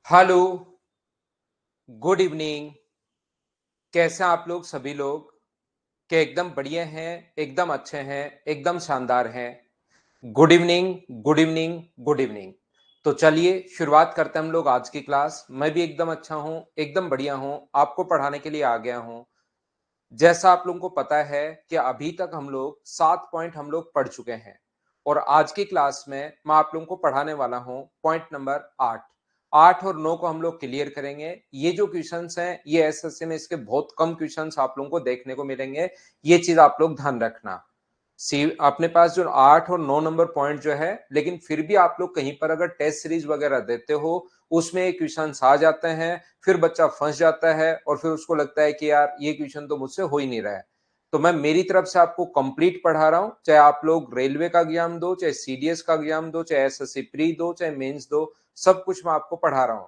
Hello, good evening. कैसे हैं आप लोग सभी लोग? क्या एकदम बढ़िया हैं, एकदम अच्छे हैं, एकदम शानदार हैं? Good evening, good evening, good evening. तो चलिए शुरुआत करते हैं हम लोग आज की क्लास। मैं भी एकदम अच्छा हूं, एकदम बढ़िया हूं, आपको पढ़ाने के लिए आ गया हूं। जैसा आप लोगों को पता है कि अभी तक हम लोग 7 पॉइंट हम लोग पढ़ चुके हैं और आज की क्लास में मैं आप लोगों को पढ़ाने वाला हूं पॉइंट नंबर 8। 8 और 9 को हम लोग क्लियर करेंगे। ये जो क्वेश्चंस हैं ये एसएससी में इसके बहुत कम क्वेश्चंस आप लोगों को देखने को मिलेंगे। ये चीज आप लोग ध्यान रखना। सी अपने पास जो 8 और 9 नंबर पॉइंट जो है, लेकिन फिर भी आप लोग कहीं पर अगर टेस्ट सीरीज वगैरह देते हो उसमें ये क्वेश्चन आ जाते हैं, फिर बच्चा फंस जाता है और फिर उसको लगता है कि यार ये क्वेश्चन तो मुझसे हो ही नहीं रहा है। तो मैं मेरी तरफ से आपको कंप्लीट पढ़ा रहा हूं, चाहे आप लोग रेलवे का एग्जाम दो, चाहे सीडीएस का एग्जाम दो, चाहे एसएससी प्री दो, चाहे मेंस दो, सब कुछ मैं आपको पढ़ा रहा हूं।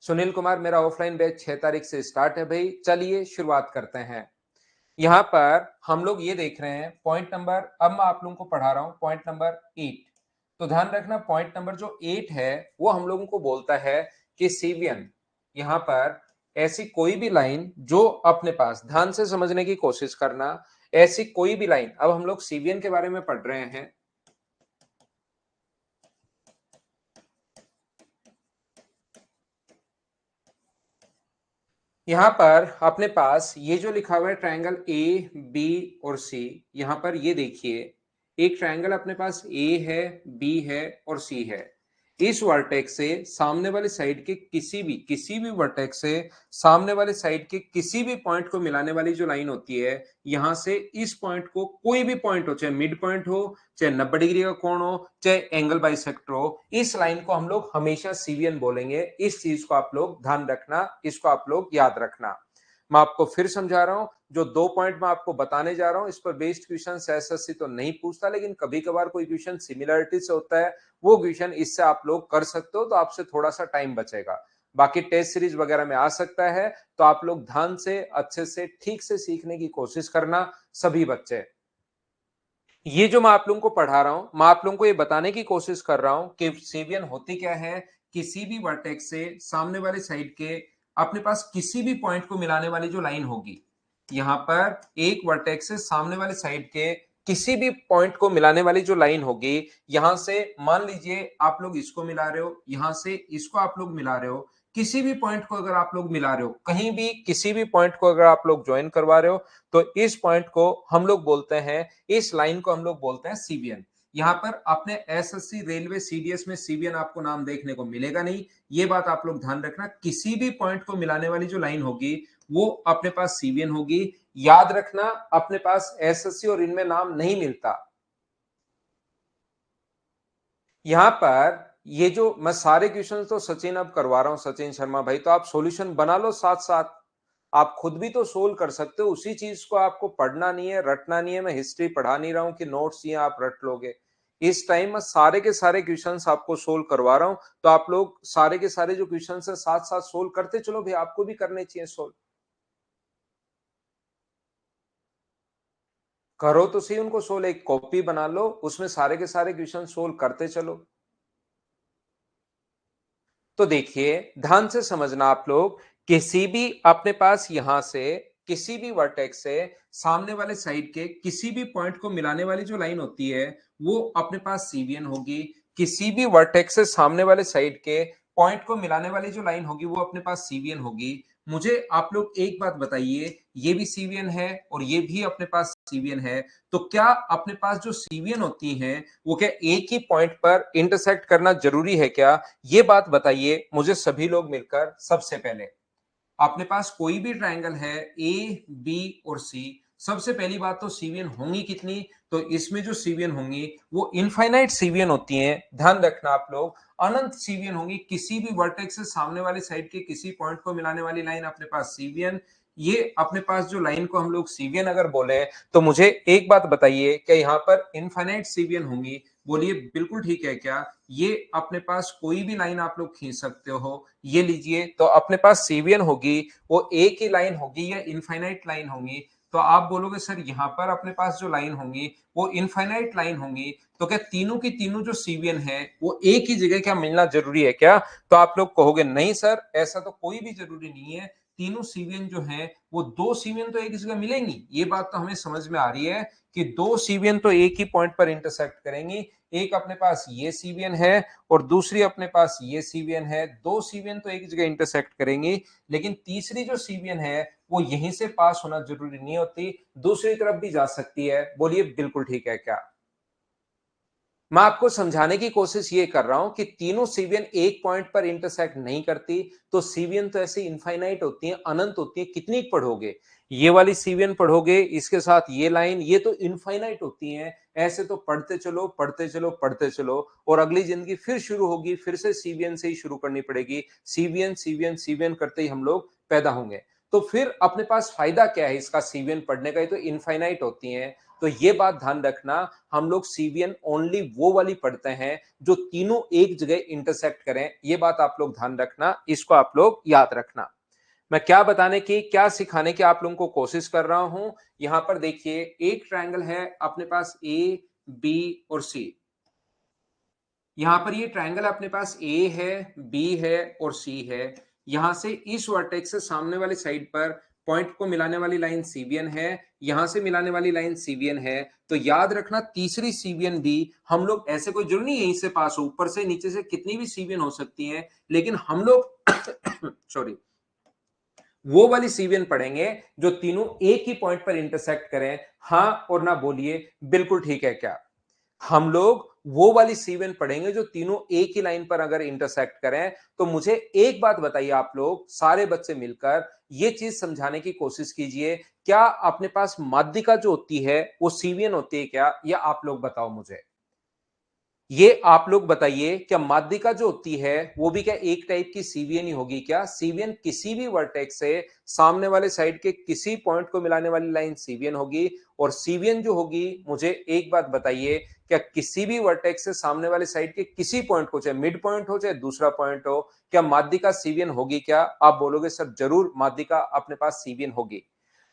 सुनील कुमार, मेरा ऑफलाइन बैच 6 तारीख से स्टार्ट है भाई। चलिए शुरुआत करते हैं। यहां पर हम लोग ये देख रहे हैं पॉइंट नंबर, अब मैं आप लोगों को पढ़ा रहा हूं पॉइंट नंबर 8। तो ध्यान रखना पॉइंट नंबर जो 8 है वो हम लोगों को बोलता है कि सीवियन, यहां पर ऐसी कोई भी लाइन जो अपने पास, ध्यान से समझने की कोशिश करना, ऐसी कोई भी लाइन, अब हम लोग सीवियन के बारे में पढ़ रहे हैं। यहां पर अपने पास ये जो लिखा हुआ है ट्रायंगल ए बी और सी, यहां पर ये देखिए एक ट्रायंगल अपने पास ए है, बी है और सी है। इस वर्टेक्स से सामने वाले साइड के किसी भी वर्टेक्स से सामने वाले साइड के किसी भी पॉइंट को मिलाने वाली जो लाइन होती है, यहां से इस पॉइंट को, कोई भी पॉइंट हो, चाहे मिड पॉइंट हो, चाहे 90 डिग्री का कोण हो, चाहे एंगल बाइसेक्टर हो, इस लाइन को हम लोग हमेशा सीवियन बोलेंगे। इस चीज को आप लोग ध्यान रखना, इसको आप लोग याद रखना। मैं आपको फिर समझा रहा हूं, जो 2 पॉइंट मैं आपको बताने जा रहा हूं इस पर बेस्ड क्वेश्चन एसएससी तो नहीं पूछता, लेकिन कभी कभार कोई क्वेश्चन सिमिलरिटी से होता है, वो क्वेश्चन इससे आप लोग कर सकते हो, तो आपसे थोड़ा सा टाइम बचेगा। बाकी टेस्ट सीरीज वगैरह में आ सकता है, तो आप लोग ध्यान से, अच्छे से, ठीक से सीखने की कोशिश करना सभी बच्चे। ये जो मैं आप लोगों को पढ़ा रहा हूं, मैं आप लोगों को ये बताने की कोशिश कर रहा हूं कि सेवियन होती क्या है। किसी भी वर्टेक्स से सामने वाले साइड के अपने पास किसी भी पॉइंट को मिलाने वाली जो लाइन होगी, यहां पर एक वर्टेक्स से सामने वाले साइड के किसी भी पॉइंट को मिलाने वाली जो लाइन होगी, यहां से मान लीजिए आप लोग इसको मिला रहे हो, यहां से इसको आप लोग मिला रहे हो, किसी भी पॉइंट को अगर आप लोग मिला रहे हो, कहीं भी किसी भी पॉइंट को अगर आप लोग ज्वाइन करवा रहे हो, तो इस पॉइंट को हम लोग बोलते हैं, इस लाइन को हम लोग बोलते हैं सीवियन। यहां पर आपने एसएससी रेलवे सीडीएस में सीवियन आपको नाम देखने को मिलेगा नहीं। ये बात आप लोग ध्यान रखना, किसी भी पॉइंट को मिलाने वाली जो लाइन होगी वो अपने पास सीवियन होगी। याद रखना, अपने पास एसएससी और इनमें नाम नहीं मिलता। यहां पर ये जो मैं सारे क्वेश्चन तो सचिन अब करवा रहा हूं, सचिन शर्मा भाई, तो आप सॉल्यूशन बना लो साथ साथ। आप खुद भी तो सोल्व कर सकते हो, उसी चीज को आपको पढ़ना नहीं है, रटना नहीं है। मैं हिस्ट्री पढ़ा नहीं रहा हूं कि नोट्स ये आप रट लोगे। इस टाइम मैं सारे के सारे क्वेश्चंस आपको सोल्व करवा रहा हूं, तो आप लोग सारे के सारे जो क्वेश्चंस है साथ साथ सोल्व करते चलो भाई, आपको भी करने चाहिए सोल्व। करो तो सही उनको सोल्व, एक कॉपी बना लो, उसमें सारे के सारे क्वेश्चन सोल्व करते चलो। तो देखिए ध्यान से समझना आप लोग, किसी भी अपने पास यहां से किसी भी वर्टेक्स से सामने वाले साइड के किसी भी पॉइंट को मिलाने वाली जो लाइन होती है वो अपने पास सीवियन होगी। किसी भी वर्टेक्स से सामने वाले साइड के पॉइंट को मिलाने वाली जो लाइन होगी वो अपने पास सीवीएन होगी। मुझे आप लोग एक बात बताइए, ये भी सीवीएन है और ये भी अपने पास सीवीएन है, तो क्या अपने पास जो सीवीएन होती हैं वो क्या एक ही पॉइंट पर इंटरसेक्ट करना जरूरी है क्या? ये बात बताइए मुझे सभी लोग मिलकर। सबसे पहले अपने पास कोई भी ट्रायंगल है ए बी और सी, सबसे पहली बात तो सीवीएन होंगी कितनी, तो इसमें जो सीवीएन होंगी वो इनफाइनाइट सीवीएन होती हैं। ध्यान रखना आप लोग, अनंत सीवीएन होंगी। किसी भी वर्टेक्स से सामने वाले साइड के किसी पॉइंट को मिलाने वाली लाइन अपने पास सीवीएन। ये अपने पास जो लाइन को हम लोग सीवीएन अगर बोले, तो मुझे एक बात बताइए कि यहाँ पर इनफाइनाइट सीवीएन होंगी? बोलिए बिल्कुल ठीक है क्या? ये अपने पास कोई भी लाइन आप लोग खींच सकते हो। ये लीजिए, तो अपने पास सीवीएन होगी वो एक ही लाइन होगी या इनफाइनाइट लाइन होंगी? तो आप बोलोगे सर यहाँ पर अपने पास जो लाइन होंगी वो इनफाइनाइट लाइन होंगी, तो क्या तीनों की तीनों जो सीवीएन है वो एक ही जगह क्या मिलना जरूरी है क्या? तो आप लोग कहोगे नहीं सर, ऐसा तो कोई भी जरूरी नहीं है। तीनों सीवीएन जो है वो दो सीवीएन तो एक जगह मिलेंगी, ये बात तो हमें समझ में आ रही है कि दो सीवीएन तो एक ही पॉइंट पर इंटरसेक्ट करेंगी। एक अपने पास ये सीवीएन है और दूसरी अपने पास ये सीवीएन है, दो सीवीएन तो एक जगह इंटरसेक्ट करेंगी, लेकिन तीसरी जो सीवीएन है वो यहीं से पास होना जरूरी नहीं होती, दूसरी तरफ भी जा सकती है। बोलिए बिल्कुल ठीक है क्या? मैं आपको समझाने की कोशिश ये कर रहा हूं कि तीनों सीवीएन एक पॉइंट पर इंटरसेक्ट नहीं करती, तो सीवीएन तो ऐसे इनफाइनाइट होती हैं, अनंत होती है। कितनी पढ़ोगे? ये वाली सीवीएन पढ़ोगे, इसके साथ ये लाइन, ये तो इनफाइनाइट होती हैं। ऐसे तो पढ़ते चलो पढ़ते चलो पढ़ते चलो और अगली जिंदगी फिर शुरू होगी, फिर से सीवीएन से ही शुरू करनी पड़ेगी। सीवीएन सीवीएन सीवीएन करते ही हम लोग पैदा होंगे। तो फिर अपने पास फायदा क्या है इसका सीवीएन पढ़ने का? ये तो इनफाइनाइट होती हैं। तो ये बात ध्यान रखना, हम लोग सीवीएन ओनली वो वाली पढ़ते हैं जो तीनों एक जगह इंटरसेक्ट करें। ये बात आप लोग ध्यान रखना, इसको आप लोग याद रखना। मैं क्या बताने की, क्या सिखाने की आप लोगों को कोशिश कर रहा हूं, यहां पर देखिए एक ट्रायंगल है अपने पास ए बी और सी। यहां पर ये ट्रायंगल अपने पास ए है, बी है और सी है। यहां से इस वर्टेक्स से सामने वाली साइड पर पॉइंट को मिलाने वाली लाइन सीवीएन है, यहां से मिलाने वाली लाइन सीवीएन है। तो याद रखना तीसरी सीवीएन भी हम लोग, ऐसे कोई जरूरी नहीं यहीं से पास हो, ऊपर से नीचे से कितनी भी सीवीएन हो सकती हैं, लेकिन हम लोग सॉरी, वो वाली सीवीएन पढ़ेंगे जो तीनों एक ही पॉइंट पर इंटरसेक्ट करें। हां और ना बोलिए बिल्कुल ठीक है क्या? हम लोग वो वाली सीवेन पढ़ेंगे जो तीनों एक ही लाइन पर अगर इंटरसेक्ट करें। तो मुझे एक बात बताइए, आप लोग सारे बच्चे मिलकर ये चीज समझाने की कोशिश कीजिए, क्या अपने पास माध्यिका जो होती है वो सीवीएन होती है क्या? या आप लोग बताओ मुझे, ये आप लोग बताइए, क्या माध्यिका जो होती है वो भी क्या एक टाइप की सीवीएन ही होगी क्या? सीवीएन किसी भी वर्टेक्स से सामने वाले साइड के किसी पॉइंट को मिलाने वाली लाइन सीवीएन होगी। और सीवीएन जो होगी, मुझे एक बात बताइए, क्या किसी भी वर्टेक्स से सामने वाले साइड के किसी पॉइंट को, चाहे मिड पॉइंट हो चाहे दूसरा पॉइंट हो, क्या माध्यिका सीवीएन होगी क्या? आप बोलोगे सर जरूर माध्यिका अपने पास सीवीएन होगी।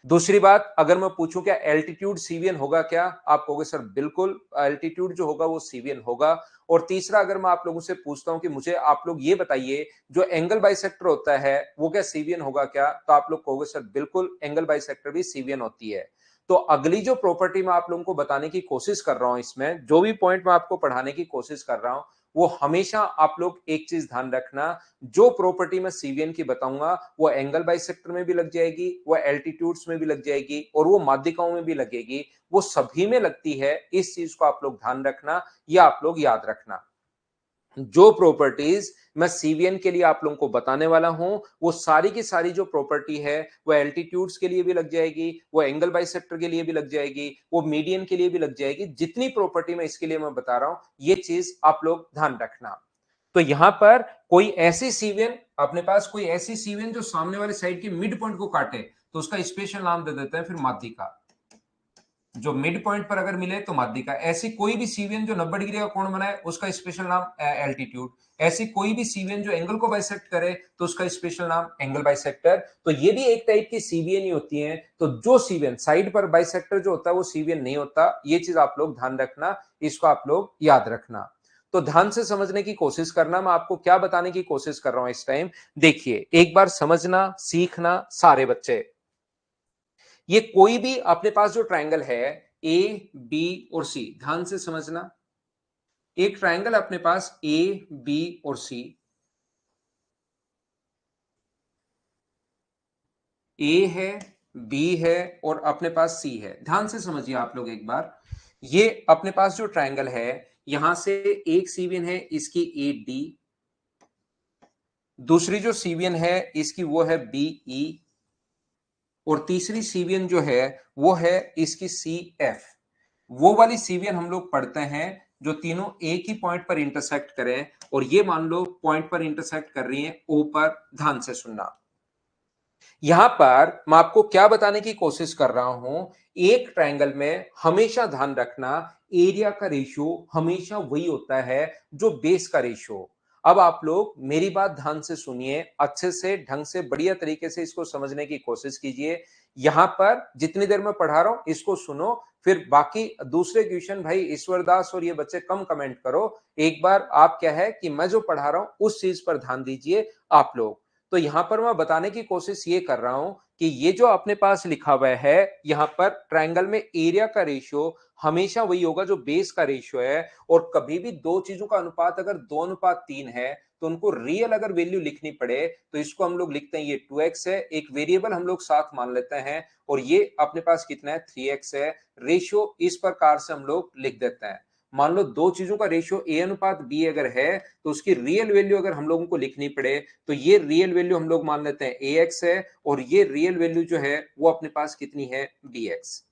दूसरी बात, अगर मैं पूछूं क्या एल्टीट्यूड सीवीएन होगा क्या? आप कहोगे सर बिल्कुल एल्टीट्यूड जो होगा वो सीवीएन होगा। और तीसरा, अगर मैं आप लोगों से पूछता हूं कि मुझे आप लोग ये बताइए, जो एंगल बाइसेक्टर होता है वो क्या सीवीएन होगा क्या? तो आप लोग कहोगे सर बिल्कुल एंगल बाइसेक्टर भी सीवीएन होती है। तो अगली जो प्रॉपर्टी मैं आप लोगों को बताने की कोशिश कर रहा हूं, इसमें जो भी पॉइंट मैं आपको पढ़ाने की कोशिश कर रहा हूं, वो हमेशा आप लोग एक चीज ध्यान रखना, जो प्रॉपर्टी मैं सीवीएन की बताऊंगा वो एंगल बाइसेक्टर में भी लग जाएगी, वो एल्टीट्यूड्स में भी लग जाएगी और वो माध्यिकाओं में भी लगेगी। वो सभी में लगती है, इस चीज को आप लोग ध्यान रखना या आप लोग याद रखना। जो प्रॉपर्टीज मैं सीवीएन के लिए आप लोगों को बताने वाला हूं, वो सारी की सारी जो प्रॉपर्टी है वो एल्टीट्यूड्स के लिए भी लग जाएगी, वो एंगल बाइसेक्टर के लिए भी लग जाएगी, वो मीडियन के लिए भी लग जाएगी। जितनी प्रॉपर्टी मैं इसके लिए मैं बता रहा हूं, ये चीज आप लोग ध्यान रखना। तो यहां पर कोई ऐसी सीवीएन, अपने पास कोई ऐसी सीवीएन जो सामने वाले साइड के मिड पॉइंट को काटे, तो उसका स्पेशल नाम दे देते हैं फिर माध्यिका। जो मिड पॉइंट पर अगर मिले तो माध्यिका। ऐसी कोई भी सीवीएन जो 90 डिग्री का कोण बनाए, उसका स्पेशल नाम एल्टीट्यूड। ऐसी कोई भी सीवीएन जो एंगल को बाइसेक्ट करे, तो उसका स्पेशल नाम एंगल बाइसेक्टर। तो ये भी एक टाइप की सीवीएन ही होती है। तो जो सीवीएन साइड पर बाइसेक्टर जो होता है वो सीवीएन नहीं होता, ये चीज आप लोग ध्यान रखना, इसको आप लोग याद रखना। तो ध्यान से समझने की कोशिश करना, मैं आपको क्या बताने की कोशिश कर रहा हूं इस टाइम। देखिए एक बार समझना, सीखना सारे बच्चे। ये कोई भी अपने पास जो ट्रायंगल है ए बी और सी, ध्यान से समझना। एक ट्रायंगल अपने पास ए बी और सी, ए है, बी है और अपने पास सी है। ध्यान से समझिए आप लोग एक बार, ये अपने पास जो ट्रायंगल है, यहां से एक सीबियन है इसकी ए डी, दूसरी जो सीबियन है इसकी वो है बी ई, और तीसरी सीबियन जो है वो है इसकी सी एफ। वो वाली सीबियन हम लोग पढ़ते हैं जो तीनों एक ही पॉइंट पर इंटरसेक्ट करें, और ये मान लो पॉइंट पर इंटरसेक्ट कर रही है ओ पर। ध्यान से सुनना, यहां पर मैं आपको क्या बताने की कोशिश कर रहा हूं, एक ट्रायंगल में हमेशा ध्यान रखना, एरिया का रेशियो हमेशा वही होता है जो बेस का रेशियो। अब आप लोग मेरी बात ध्यान से सुनिए, अच्छे से ढंग से बढ़िया तरीके से इसको समझने की कोशिश कीजिए। यहां पर जितनी देर मैं पढ़ा रहा हूं इसको सुनो, फिर बाकी दूसरे क्वेश्चन भाई ईश्वर दास और ये बच्चे कम कमेंट करो। एक बार आप क्या है कि मैं जो पढ़ा रहा हूं उस चीज पर ध्यान दीजिए आप लोग। तो यहां पर मैं बताने की कोशिश ये कर रहा हूं कि ये जो अपने पास लिखा हुआ है, यहां पर ट्रायंगल में एरिया का रेशियो हमेशा वही होगा जो बेस का रेशियो है। और कभी भी दो चीजों का अनुपात अगर 2:3 है तो उनको रियल अगर वैल्यू लिखनी पड़े तो इसको हम लोग लिखते हैं, ये 2x है, एक वेरिएबल हम लोग साथ मान लेते हैं, और ये अपने पास कितना है 3x है। रेशियो इस प्रकार से हम लोग लिख देते हैं। मान लो दो चीजों का रेशियो ए अनुपात बी अगर है तो उसकी रियल वैल्यू अगर हम लोगों को लिखनी पड़े तो ये रियल वैल्यू हम लोग मान लेते हैं ए एक्स है, और ये रियल वैल्यू जो है वो अपने पास कितनी है बी एक्स।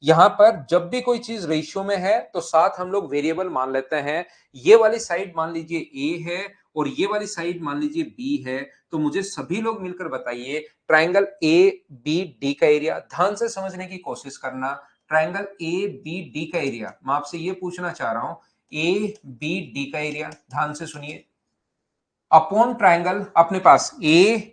यहां पर जब भी कोई चीज रेशियो में है तो साथ हम लोग वेरिएबल मान लेते हैं। ये वाली साइड मान लीजिए ए है और ये वाली साइड मान लीजिए बी है। तो मुझे सभी लोग मिलकर बताइए, ट्राइंगल ए बी डी का एरिया, ध्यान से समझने की कोशिश करना। ट्राइंगल ए बी डी का एरिया मैं आपसे ये पूछना चाह रहा हूं, ए बी डी का एरिया, ध्यान से सुनिए, अपॉन ट्राइंगल अपने पास ए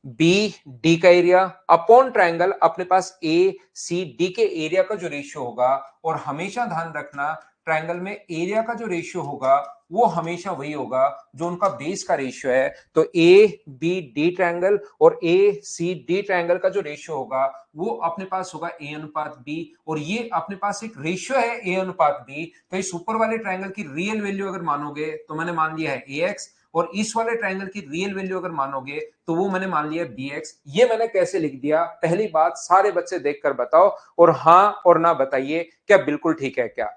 बी डी का एरिया अपॉन ट्राइंगल अपने पास ए सी डी के एरिया का जो रेशियो होगा। और हमेशा ध्यान रखना, ट्राइंगल में एरिया का जो रेशियो होगा वो हमेशा वही होगा जो उनका बेस का रेशियो है। तो ए बी डी ट्राइंगल और ए सी डी ट्राइंगल का जो रेशियो होगा वो अपने पास होगा ए अनुपात बी, और ये अपने पास एक रेशियो है ए अनुपात बी। तो इस ऊपर वाले ट्राइंगल की रियल वैल्यू अगर मानोगे तो मैंने मान लिया है ए एक्स, और इस वाले ट्राइंगल की रियल वैल्यू अगर मानोगे तो वो मैंने मान लिया बी एक्स। ये मैंने कैसे लिख दिया, पहली बात सारे बच्चे देखकर बताओ, और हाँ और ना बताइए क्या बिल्कुल ठीक है क्या।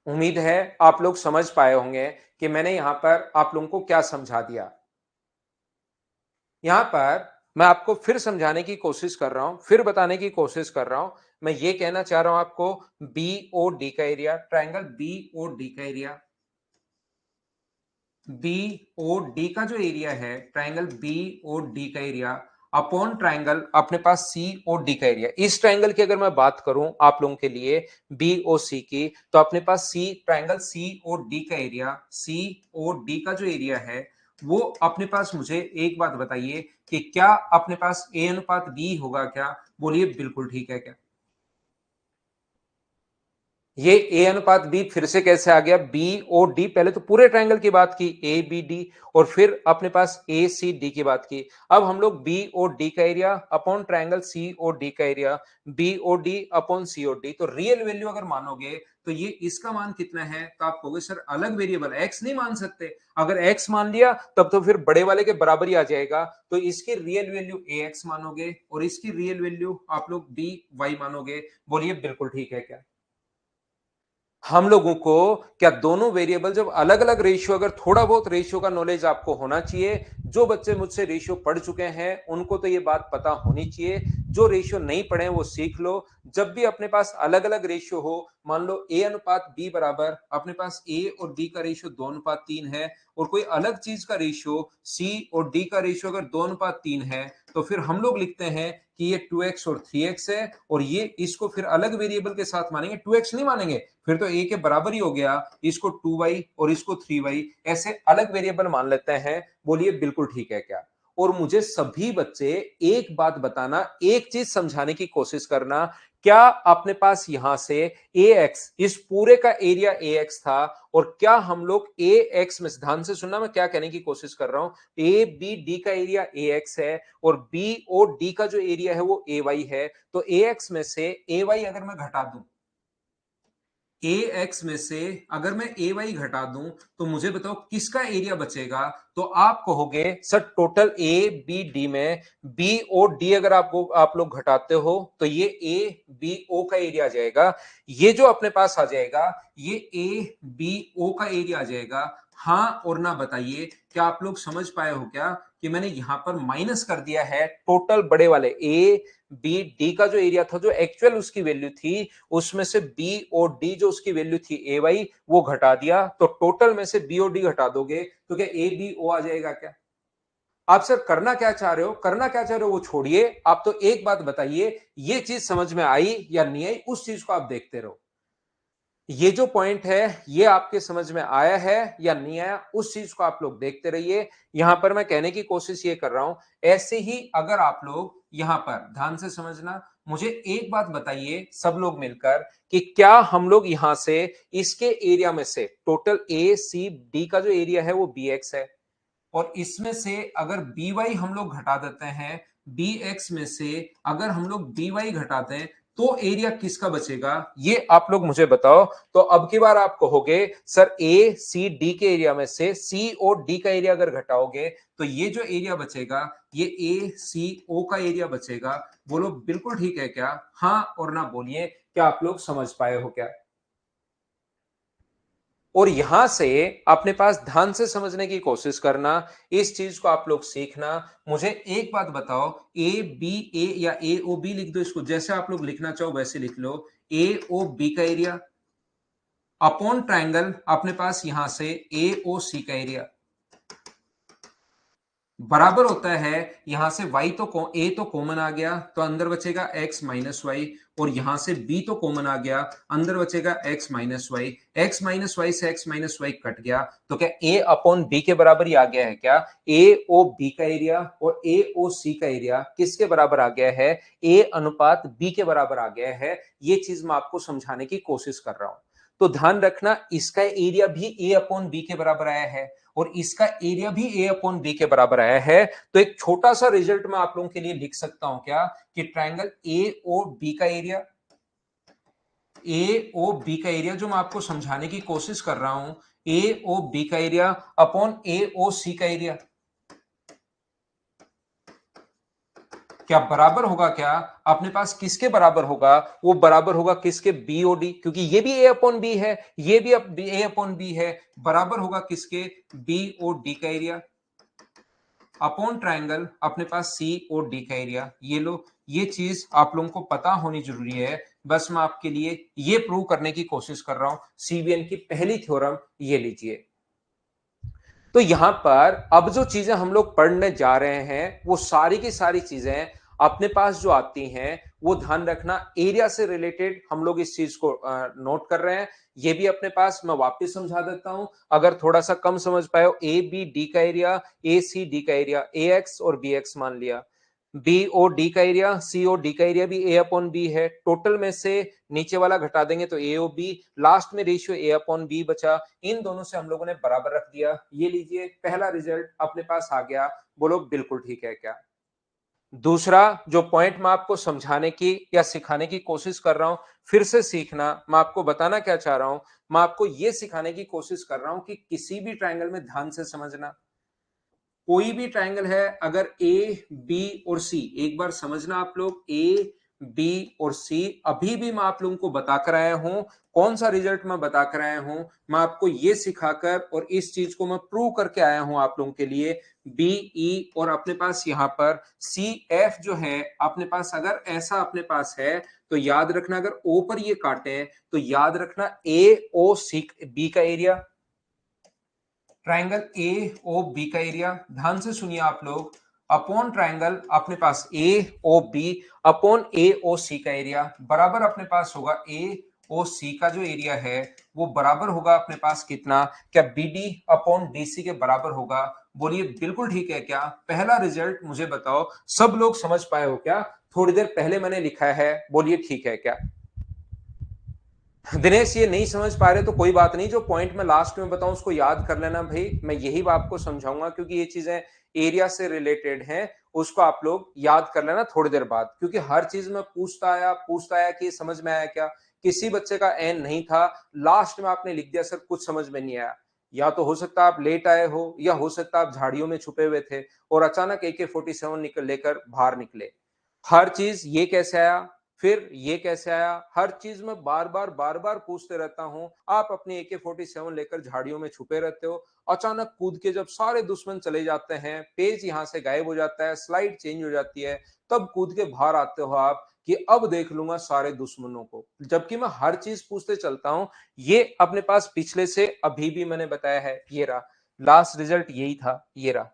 उम्मीद है आप लोग समझ पाए होंगे कि मैंने यहां पर आप लोगों को क्या समझा दिया। यहां पर मैं आपको फिर समझाने की कोशिश कर रहा हूं, फिर बताने की कोशिश कर रहा हूं। मैं ये कहना चाह रहा हूं आपको, बी ओ डी का area, triangle B O D का एरिया, बी ओ डी का जो एरिया है, ट्राइंगल बी ओ डी का एरिया अपॉन ट्राइंगल अपने पास सी ओ डी का एरिया। इस ट्राइंगल की अगर मैं बात करूं आप लोगों के लिए बी ओ सी की, तो अपने पास C triangle C O D का एरिया, सी ओ डी का जो एरिया है वो अपने पास, मुझे एक बात बताइए कि क्या अपने पास ए अनुपात बी होगा क्या? बोलिए बिल्कुल ठीक है क्या? ये ए अनुपात बी फिर से कैसे आ गया? बी ओ डी, पहले तो पूरे ट्रायंगल की बात की ए बी डी, और फिर अपने पास ए सी डी की बात की। अब हम लोग बी ओ डी का area upon triangle C O D का area, B O D upon C O D. तो रियल वैल्यू अगर मानोगे तो ये इसका मान कितना है, तो आप कहोगे सर अलग वेरिएबल एक्स नहीं मान सकते। अगर एक्स मान लिया तब तो फिर बड़े वाले के बराबर ही आ जाएगा। तो इसकी रियल वैल्यू ए एक्स मानोगे और इसकी रियल वैल्यू आप लोग बी वाई मानोगे। बोलिए बिल्कुल ठीक है क्या? हम लोगों को क्या दोनों वेरिएबल जब अलग अलग रेशियो, अगर थोड़ा बहुत रेशियो का नॉलेज आपको होना चाहिए। जो बच्चे मुझसे रेशियो पढ़ चुके हैं उनको तो ये बात पता होनी चाहिए, जो रेशियो नहीं पढ़े वो सीख लो। जब भी अपने पास अलग अलग रेशियो हो, मान लो ए अनुपात बी बराबर अपने पास ए और बी का रेशियो 2:3 है, और कोई अलग चीज का रेशियो सी और डी का रेशियो अगर 2:3 है, तो फिर हम लोग लिखते हैं कि ये 2x और 3x है, और ये इसको फिर अलग वेरिएबल के साथ मानेंगे, 2x नहीं मानेंगे, फिर तो a के बराबर ही हो गया। इसको 2y और इसको 3y ऐसे अलग वेरिएबल मान लेते हैं। बोलिए बिल्कुल ठीक है क्या? और मुझे सभी बच्चे एक बात बताना, एक चीज समझाने की कोशिश करना, क्या अपने पास यहां से ax, इस पूरे का एरिया ax था, और क्या हम लोग ax में, ध्यान से सुनना मैं क्या कहने की कोशिश कर रहा हूं, a b d का एरिया ax है और b o d का जो एरिया है वो ay है, तो ax में से ay अगर मैं घटा दूं, ax में से अगर मैं ay घटा दूं तो मुझे बताओ किसका एरिया बचेगा। तो आप कहोगे sir total a b d में b o d अगर आप लोग घटाते हो तो ये a b o का एरिया आ जाएगा। ये जो अपने पास आ जाएगा ये a b o का एरिया आ जाएगा। हाँ और ना बताइए, क्या आप लोग समझ पाए हो क्या कि मैंने यहां पर माइनस कर दिया है टोटल बड़े वाले a b d का जो एरिया था, जो एक्चुअल उसकी वैल्यू थी, उसमें से बी और डी जो उसकी वैल्यू थी ए वाई वो घटा दिया, तो टोटल में से बी और डी घटा दोगे तो क्या ए बी ओ आ जाएगा क्या। आप सर करना क्या चाह रहे हो, करना क्या चाह रहे हो वो छोड़िए, आप तो एक बात बताइए, ये चीज समझ में आई या नहीं आई, उस चीज को आप देखते रहो। ये जो पॉइंट है ये आपके समझ में आया है या नहीं आया, उस चीज को आप लोग देखते रहिए। यहां पर मैं कहने की कोशिश ये कर रहा हूं, ऐसे ही अगर आप लोग यहां पर ध्यान से समझना, मुझे एक बात बताइए सब लोग मिलकर कि क्या हम लोग यहां से इसके एरिया में से टोटल ए सी डी का जो एरिया है वो बी एक्स है, और इसमें से अगर बी वाई हम लोग घटा देते हैं, बी एक्स में से अगर हम लोग बी वाई घटा दें तो एरिया किसका बचेगा, ये आप लोग मुझे बताओ। तो अब की बार आप कहोगे सर ए सी डी के एरिया में से सी और डी का एरिया अगर घटाओगे तो ये जो एरिया बचेगा ये ए सी ओ का एरिया बचेगा। बोलो बिल्कुल ठीक है क्या, हाँ और ना बोलिए, क्या आप लोग समझ पाए हो क्या। और यहां से अपने पास ध्यान से समझने की कोशिश करना, इस चीज को आप लोग सीखना। मुझे एक बात बताओ, ए बी ए या ए ओ बी लिख दो, इसको जैसे आप लोग लिखना चाहो वैसे लिख लो, ए ओ बी का एरिया अपॉन ट्रायंगल अपने पास यहां से ए ओ सी का एरिया बराबर होता है, यहां से y तो a तो कॉमन आ गया तो अंदर बचेगा x माइनस वाई, और यहां से b तो कॉमन आ गया, अंदर बचेगा x minus y, x minus y से x माइनस वाई कट गया, तो क्या a अपॉन b के बराबर ही आ गया है क्या। a o b का एरिया और a o c का एरिया किसके बराबर आ गया है, a अनुपात b के बराबर आ गया है। ये चीज मैं आपको समझाने की कोशिश कर रहा हूं, तो ध्यान रखना इसका एरिया भी a अपॉन बी के बराबर आया है और इसका एरिया भी a अपॉन बी के बराबर आया है। तो एक छोटा सा रिजल्ट मैं आप लोगों के लिए लिख सकता हूं क्या, कि ट्रायंगल ए ओ बी का एरिया, ए ओ बी का एरिया जो मैं आपको समझाने की कोशिश कर रहा हूं, ए ओ बी का एरिया अपॉन ए ओ सी का एरिया क्या बराबर होगा, क्या अपने पास किसके बराबर होगा, वो बराबर होगा किसके, बी ओ डी, क्योंकि ये भी ए अपॉन बी है, ये भी अब ए अपॉन बी है, बराबर होगा किसके, बी ओ डी का एरिया अपॉन ट्रायंगल अपने पास सी और डी का एरिया। ये लो, ये चीज आप लोगों को पता होनी जरूरी है, बस मैं आपके लिए ये प्रूव करने की कोशिश कर रहा हूं। सीबीएन की पहली थ्योरम ये लीजिए। तो यहां पर अब जो चीजें हम लोग पढ़ने जा रहे हैं वो सारी की सारी चीजें अपने पास जो आती हैं, वो ध्यान रखना एरिया से रिलेटेड हम लोग इस चीज को नोट कर रहे हैं। ये भी अपने पास मैं वापस समझा देता हूं, अगर थोड़ा सा कम समझ पाए हो, ए बी डी का एरिया, ए सी डी का एरिया, ए एक्स और बी एक्स मान लिया, बी ओ डी का एरिया, सी ओ डी का एरिया भी ए अपॉन बी है, टोटल में से नीचे वाला घटा देंगे तो ए ओ बी, लास्ट में रेशियो ए अपॉन बी बचा, इन दोनों से हम लोगों ने बराबर रख दिया। ये लीजिए पहला रिजल्ट अपने पास आ गया, बोलो बिल्कुल ठीक है क्या। दूसरा जो पॉइंट मैं आपको समझाने की या सिखाने की कोशिश कर रहा हूं, फिर से सीखना, मैं आपको बताना क्या चाह रहा हूं, मैं आपको यह सिखाने की कोशिश कर रहा हूं कि किसी भी ट्रायंगल में ध्यान से समझना, कोई भी ट्रायंगल है अगर ए बी और सी, एक बार समझना आप लोग, ए बी और सी, अभी भी मैं आप लोगों को बताकर आया हूं, कौन सा रिजल्ट मैं बताकर आया हूं, मैं आपको यह सिखाकर और इस चीज को मैं प्रूव करके आया हूं आप लोगों के लिए, बी ई और अपने पास यहां पर सी एफ जो है अपने पास, अगर ऐसा अपने पास है तो याद रखना, अगर ओ पर ये काटे तो याद रखना ए ओ सी बी का area, triangle A O B का एरिया, ध्यान से सुनिए आप लोग, अपॉन ट्राइंगल अपने पास ए ओ बी अपॉन ए ओ सी का एरिया बराबर अपने पास होगा ए ओ सी का जो एरिया है वो बराबर होगा अपने पास कितना, क्या B D upon D C के बराबर होगा, बोलिए बिल्कुल ठीक है क्या? पहला रिजल्ट मुझे बताओ, सब लोग समझ पाए हो क्या? थोड़ी देर पहले मैंने लिखा है, बोलिए ठीक है क्या? दिनेश ये नहीं समझ पा रहे तो कोई बात नहीं, जो पॉइंट मैं लास्ट में बताऊं उसको याद कर लेना भाई, मैं यही आपको समझाऊंगा क्योंकि ये चीजें एरिया से रिलेटेड हैं, उसको आप लोग याद कर लेना थोड़ी देर बाद, क्योंकि हर चीज में पूछता आया कि समझ में आया क्या? किसी बच्चे का एन नहीं था, लास्ट में आपने लिख दिया सर कुछ समझ में नहीं आया। या तो हो सकता है आप लेट आए हो, या हो सकता है आप झाड़ियों में छुपे हुए थे और अचानक AK-47 निकल लेकर बाहर निकले। हर चीज ये कैसे आया, फिर ये कैसे आया, हर चीज में बार बार पूछते रहता हूं। आप अपनी AK-47 लेकर झाड़ियों में छुपे रहते हो, अचानक कूद के जब सारे दुश्मन चले जाते हैं, पेज यहां से गायब हो जाता है, स्लाइड चेंज हो जाती है, तब कूद के बाहर आते हो आप कि अब देख लूंगा सारे दुश्मनों को, जबकि मैं हर चीज पूछते चलता हूं। ये अपने पास पिछले से अभी भी मैंने बताया है, ये रहा लास्ट रिजल्ट, यही था, ये रहा।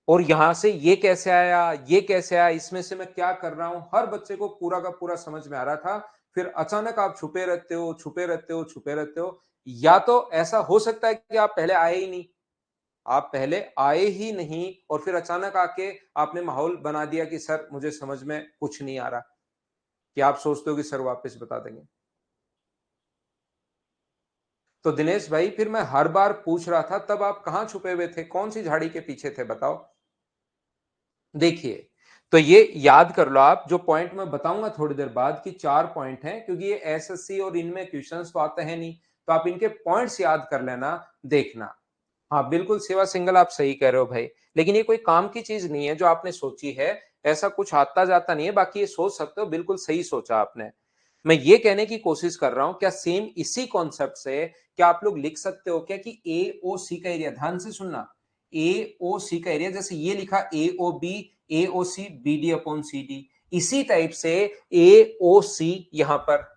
और यहां से ये कैसे आया, ये कैसे आया, इसमें से मैं क्या कर रहा हूं, हर बच्चे को पूरा का पूरा समझ में आ रहा था। फिर अचानक आप छुपे रहते हो, छुपे रहते हो, छुपे रहते हो। या तो ऐसा हो सकता है कि आप पहले आए ही नहीं, आप पहले आए ही नहीं और फिर अचानक आके आपने माहौल बना दिया कि सर मुझे समझ में कुछ नहीं आ रहा, कि आप सोचते हो कि सर वापस बता देंगे। तो दिनेश भाई फिर मैं हर बार पूछ रहा था, तब आप कहां छुपे हुए थे, कौन सी झाड़ी के पीछे थे बताओ? देखिए, तो ये याद कर लो आप, जो पॉइंट मैं बताऊंगा थोड़ी देर बाद कि 4 पॉइंट हैं, क्योंकि ये एसएससी और इनमें क्वेश्चंस तो आते हैं नहीं, तो आप इनके पॉइंट्स याद कर लेना, देखना। हाँ बिल्कुल सेवा सिंगल, आप सही कह रहे हो भाई, लेकिन ये कोई काम की चीज नहीं है जो आपने सोची है, ऐसा कुछ आता जाता नहीं है, बाकी ये सोच सकते हो, बिल्कुल सही सोचा आपने। मैं ये कहने की कोशिश कर रहा हूं, क्या सेम इसी कॉन्सेप्ट से क्या आप लोग लिख सकते हो क्या कि ए ओ सी का एरिया, ध्यान से सुनना, ए ओ सी का एरिया, जैसे ये लिखा A O B, A O C B D upon C D, इसी टाइप से ए ओ सी यहां पर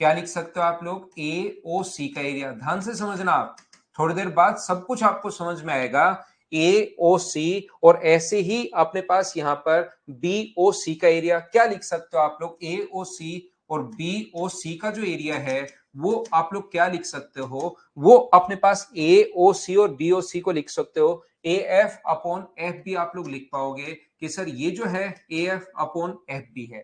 क्या लिख सकते हो आप लोग, ए ओ सी का एरिया, ध्यान से समझना आप, थोड़ी देर बाद सब कुछ आपको समझ में आएगा। ए ओ सी, और ऐसे ही अपने पास यहां पर बी ओ सी का एरिया क्या लिख सकते हो आप लोग, ए ओ सी और बी ओ सी का जो एरिया है वो आप लोग क्या लिख सकते हो, वो अपने पास ए ओ सी और बी ओ सी को लिख सकते हो A F upon F B, आप लोग लिख पाओगे कि सर ये जो है A F upon F B है।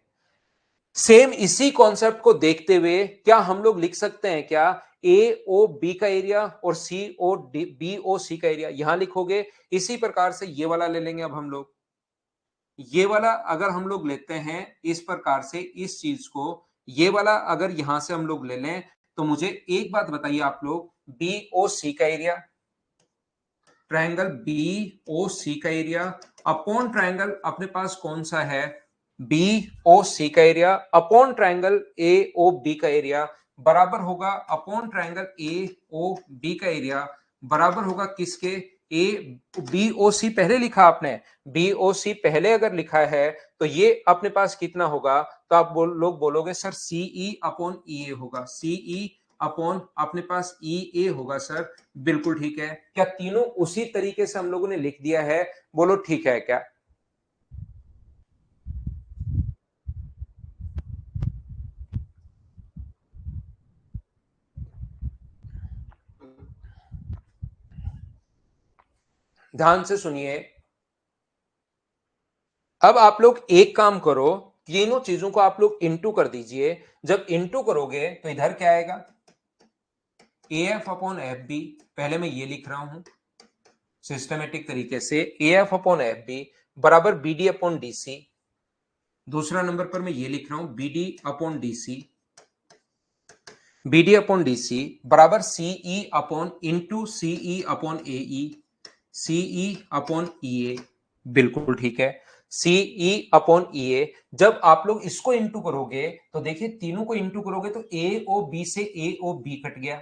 सेम इसी कॉन्सेप्ट को देखते हुए क्या हम लोग लिख सकते हैं क्या, ए ओ बी का एरिया और सी ओ बी ओ सी का एरिया, यहां लिखोगे। इसी प्रकार से ये वाला ले लेंगे अब हम लोग, ये वाला अगर हम लोग लेते हैं इस प्रकार से इस चीज को, ये वाला अगर यहां से हम लोग ले लें, तो मुझे एक बात बताइए आप लोग, बी ओ सी का area, triangle B O C का एरिया अपॉन ट्रायंगल अपने पास कौन सा है, बी ओ सी का area upon triangle A O B का एरिया, बराबर होगा upon triangle A O B का एरिया, बराबर होगा किसके, ए बी ओ सी पहले लिखा आपने, बी ओ सी पहले अगर लिखा है तो ये अपने पास कितना होगा, तो आप लोग बोलोगे सर सीई अपॉन ई ए होगा, सीई अपॉन अपने पास ई ए होगा सर, बिल्कुल ठीक है क्या, तीनों उसी तरीके से हम लोगों ने लिख दिया है, बोलो ठीक है क्या? ध्यान से सुनिए, अब आप लोग एक काम करो, तीनों चीजों को आप लोग इंटू कर दीजिए, जब इंटू करोगे तो इधर क्या आएगा, A F upon F B, पहले मैं ये लिख रहा हूं सिस्टमेटिक तरीके से, A F upon F B बराबर B D upon D C, दूसरा नंबर पर मैं ये लिख रहा हूं B D upon D C, B D upon D C बराबर C E upon into C E upon A E, C E upon E A, बिल्कुल ठीक है, सीई अपॉन ई ए। जब आप लोग इसको इंटू करोगे तो देखिए तीनों को इंटू करोगे तो ए ओ बी से ए ओ बी कट गया,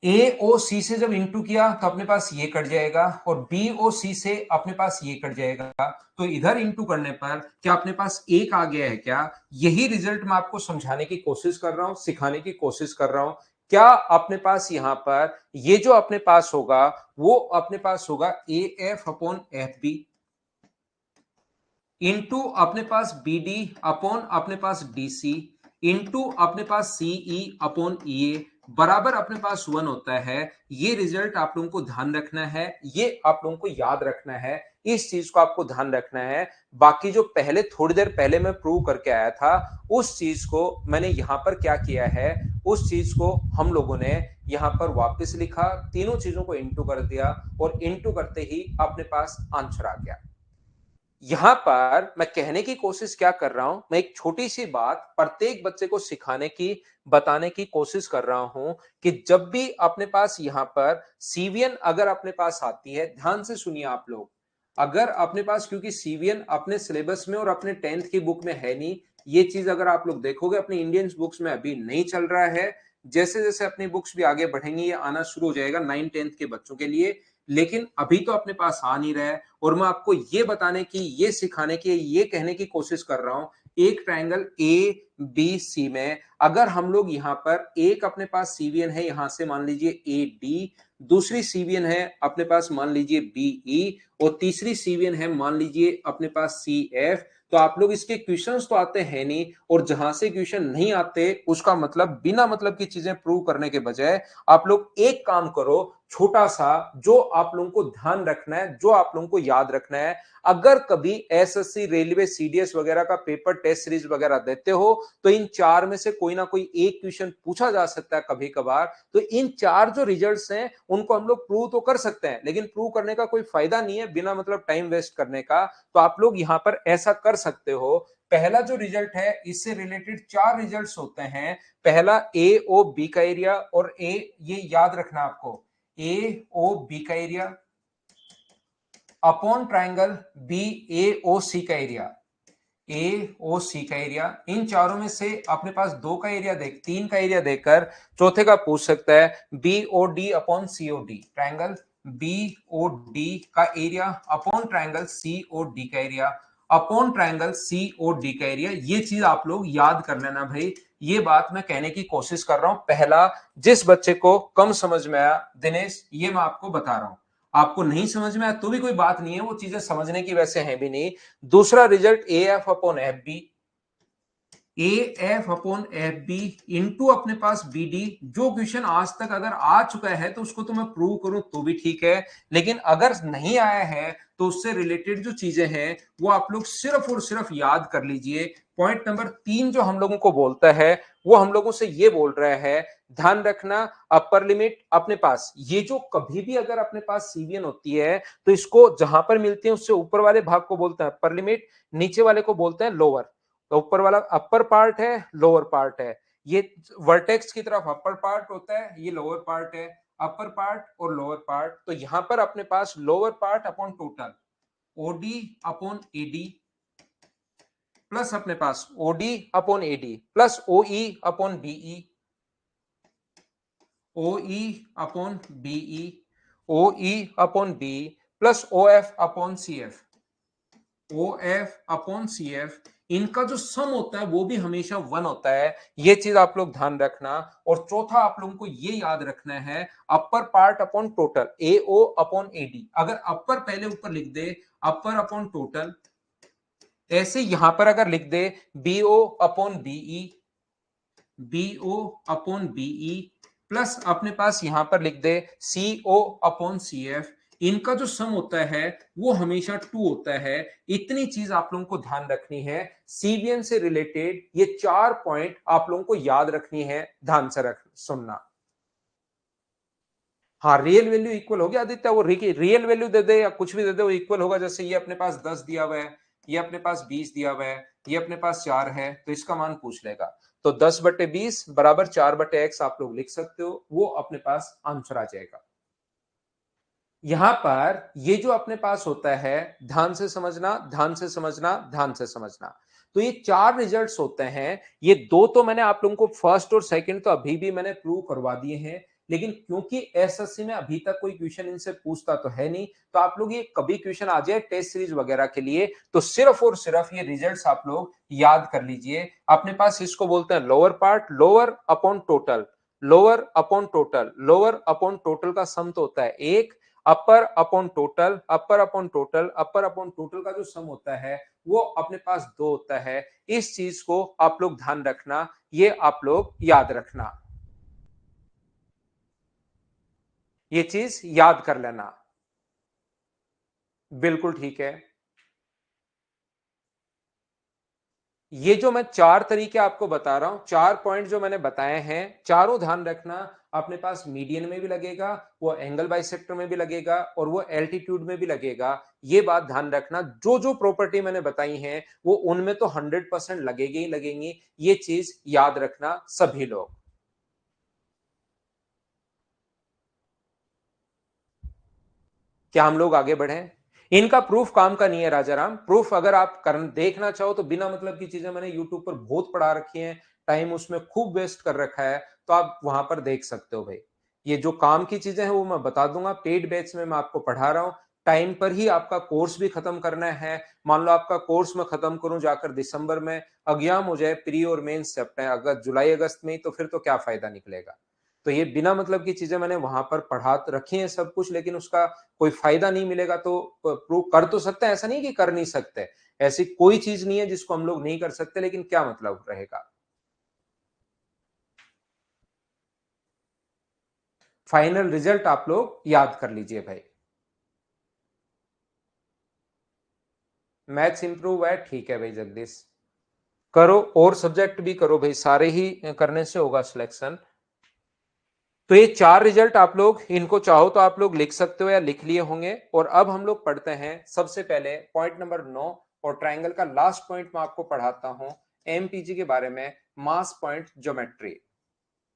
ए ओ सी से जब इंटू किया तो अपने पास ये कट जाएगा, और बी ओ सी से अपने पास ये कट जाएगा, तो इधर इंटू करने पर क्या अपने पास एक आ गया है क्या, यही रिजल्ट मैं आपको समझाने की कोशिश कर रहा हूं, सिखाने की कोशिश कर रहा हूं। क्या अपने पास यहां पर ये जो अपने पास होगा वो अपने पास होगा A F upon F B into अपने पास बी डी अपॉन अपने पास डी सी इंटू अपने पास सीई अपॉन ई ए, बराबर अपने पास 1 होता है। ये रिजल्ट आप लोगों को ध्यान रखना है, ये आप लोगों को याद रखना है, इस चीज को आपको ध्यान रखना है। बाकी जो पहले थोड़ी देर पहले मैं प्रूव करके आया था, उस चीज को मैंने यहां पर क्या किया है, उस चीज को हम लोगों ने यहां पर वापस लिखा, तीनों चीजों को इंटू कर दिया और इंटू करते ही अपने पास आंसर आ गया। यहां पर मैं कहने की कोशिश क्या कर रहा हूं, मैं एक छोटी सी बात प्रत्येक बच्चे को सिखाने की, बताने की कोशिश कर रहा हूं कि जब भी अपने पास यहां पर सीवीएन अगर अपने पास आती है, ध्यान से सुनिए आप लोग, अगर अपने पास, क्योंकि सीवीएन अपने सिलेबस में और अपने 10th की बुक में है नहीं, ये चीज अगर आप लोग देखोगे अपने इंडियन बुक्स में अभी नहीं चल रहा है। जैसे जैसे अपनी बुक्स भी आगे बढ़ेंगी ये आना शुरू हो जाएगा 9th 10th के बच्चों के लिए, लेकिन अभी तो अपने पास आ नहीं रहा है। और मैं आपको ये बताने की, ये सिखाने की, ये कहने की कोशिश कर रहा हूं, एक ट्रायंगल ए बी सी में अगर हम लोग यहां पर एक अपने पास सीवीएन है, यहां से मान लीजिए ए डी, दूसरी सीवीएन है अपने पास मान लीजिए बी ई, और तीसरी सीवीएन है मान लीजिए अपने पास सी एफ, तो आप लोग इसके क्वेश्चंस तो आते हैं नहीं, और जहां से क्वेश्चन नहीं आते उसका मतलब बिना मतलब की चीजें प्रूव करने के बजाय आप लोग एक काम करो, छोटा सा, जो आप लोगों को ध्यान रखना है, जो आप लोगों को याद रखना है, अगर कभी एसएससी रेलवे सीडीएस वगैरह का पेपर टेस्ट सीरीज वगैरह देते हो तो इन चार में से कोई ना कोई एक क्वेश्चन पूछा जा सकता है कभी कभार। तो इन चार जो रिजल्ट्स हैं उनको हम लोग प्रूव तो कर सकते हैं, लेकिन प्रूव करने का कोई फायदा नहीं है बिना मतलब टाइम वेस्ट करने का। तो आप लोग यहां पर ऐसा कर सकते हो। पहला जो रिजल्ट है इससे रिलेटेड चार रिजल्ट्स होते हैं। पहला ए ओ बी का एरिया, और ए, ये याद रखना आपको, ए ओ बी का area upon triangle B A O C का एरिया, ए ओ सी का एरिया, इन चारों में से अपने पास दो का एरिया देख, तीन का एरिया देकर चौथे का पूछ सकता है, B O D upon C O D, triangle B O D का area upon triangle C O D का area upon triangle C O D का एरिया। ये चीज आप लोग याद कर लेना भाई, ये बात मैं कहने की कोशिश कर रहा हूं। पहला, जिस बच्चे को कम समझ में आया दिनेश, ये मैं आपको बता रहा हूं, आपको नहीं समझ में आया तो भी कोई बात नहीं है, वो चीजें समझने की वैसे है भी नहीं। दूसरा result A F upon F B, A F upon F B into अपने पास बी डी। जो क्वेश्चन आज तक अगर आ चुका है तो उसको तो मैं प्रूव करूं तो भी ठीक है, लेकिन अगर नहीं आया है तो उससे रिलेटेड जो चीजें हैं वो आप लोग सिर्फ और सिर्फ याद कर लीजिए। पॉइंट नंबर 3 जो हम लोगों को बोलता है, वो हम लोगों से ये बोल रहा है, ध्यान रखना, अपर लिमिट अपने पास, ये जो कभी भी अगर अपने पास सीवीएन होती है तो इसको जहां पर मिलती है उससे ऊपर वाले भाग को बोलते हैं अपर लिमिट, नीचे वाले को बोलते हैं लोअर। तो ऊपर वाला अपर पार्ट है, लोअर पार्ट है, ये वर्टेक्स की तरफ अपर पार्ट होता है, ये लोअर पार्ट है, अपर पार्ट और लोअर पार्ट। तो यहां पर अपने पास lower part upon total O D upon A D, plus अपने पास O D upon A D plus O E upon B E, O E upon B E, O E upon B plus O F upon C F, O F upon C F, इनका जो सम होता है वो भी हमेशा 1 होता है। ये चीज आप लोग ध्यान रखना। और चौथा आप लोगों को ये याद रखना है, upper part upon total, A O upon A D, अगर अपर पहले ऊपर लिख दे, अपर अपॉन टोटल, ऐसे यहां पर अगर लिख दे B O upon B E, B O upon B E plus अपने पास यहां पर लिख दे सी ओ अपॉन सी एफ, इनका जो सम होता है वो हमेशा 2 होता है। इतनी चीज आप लोगों को ध्यान रखनी है। सीवीएन से रिलेटेड ये 4 पॉइंट आप लोगों को याद रखनी है, ध्यान से रख सुनना। हाँ, रियल वैल्यू इक्वल हो गया आदित्य, वो रियल वैल्यू दे दे या कुछ भी दे दे वो इक्वल होगा। जैसे ये अपने पास 10 दिया हुआ है, ये अपने पास 20 दिया हुआ है, ये अपने पास 4 है, तो इसका मान पूछ लेगा। तो 10/20 बराबर 4/x आप लोग लिख सकते हो, वो अपने पास आंसर आ जाएगा। यहां पर ये जो अपने पास होता है, ध्यान से समझना, ध्यान से समझना, ध्यान से समझना। तो ये चार रिजल्ट्स होते हैं, ये दो तो मैंने आप लोगों को फर्स्ट और सेकंड तो अभी भी मैंने प्रूव करवा दिए हैं, लेकिन क्योंकि एसएससी में अभी तक कोई क्वेश्चन इनसे पूछता तो है नहीं, तो आप लोग ये कभी क्वेश्चन आ जाए टेस्ट सीरीज वगैरह के लिए तो सिर्फ और सिर्फ ये रिजल्ट्स आप लोग याद कर लीजिए। अपने पास इसको बोलते हैं lower part, lower upon total, lower upon total, lower upon total का सम तो होता है एक, अपर अपॉन टोटल, अपर अपॉन टोटल, अपर अपॉन टोटल का जो सम होता है वो अपने पास 2 होता है। इस चीज को आप लोग ध्यान रखना, ये आप लोग याद रखना। ये चीज याद कर लेना। बिल्कुल ठीक है। ये जो मैं 4 तरीके आपको बता रहा हूं, 4 पॉइंट जो मैंने बताए हैं, चारों ध्यान रखना। अपने पास मीडियन में भी लगेगा, वो एंगल बाइसेक्टर में भी लगेगा और वो एल्टीट्यूड में भी लगेगा। ये बात ध्यान रखना, जो जो प्रॉपर्टी मैंने बताई हैं वो उनमें तो 100% लगेगी ही लगेंगी। ये चीज याद रखना सभी लोग। क्या हम लोग आगे बढ़े? इनका प्रूफ काम का नहीं है राजाराम। प्रूफ अगर आप देखना चाहो तो बिना मतलब की चीजें मैंने यूट्यूब पर बहुत पढ़ा रखी हैं, टाइम उसमें खूब वेस्ट कर रखा है, तो आप वहां पर देख सकते हो भाई। ये जो काम की चीजें हैं वो मैं बता दूंगा, पेड बैच में मैं आपको पढ़ा रहा हूँ। टाइम पर ही आपका कोर्स भी खत्म करना है। मान लो आपका कोर्स मैं खत्म करूं जाकर दिसंबर में, एग्जाम हो जाए प्री और मेंस सितंबर अगस्त जुलाई अगस्त में, तो फिर तो क्या फायदा निकलेगा। तो ये बिना मतलब की चीजें मैंने वहां पर पढ़ा रखी है सब कुछ, लेकिन उसका कोई फायदा नहीं मिलेगा। तो प्रूव कर तो सकते हैं, ऐसा नहीं कि कर नहीं सकते। ऐसी कोई चीज नहीं है जिसको हम लोग नहीं कर सकते, लेकिन क्या मतलब रहेगा। फाइनल रिजल्ट आप लोग याद कर लीजिए भाई। मैथ्स इंप्रूव है, ठीक है भाई जगदीश, करो और सब्जेक्ट भी करो भाई, सारे ही करने से होगा सिलेक्शन। तो ये 4 रिजल्ट आप लोग इनको चाहो तो आप लोग लिख सकते हो या लिख लिए होंगे। और अब हम लोग पढ़ते हैं सबसे पहले पॉइंट नंबर 9, और ट्रायंगल का लास्ट पॉइंट मैं आपको पढ़ाता हूं एमपीजी के बारे में, मास पॉइंट ज्योमेट्री।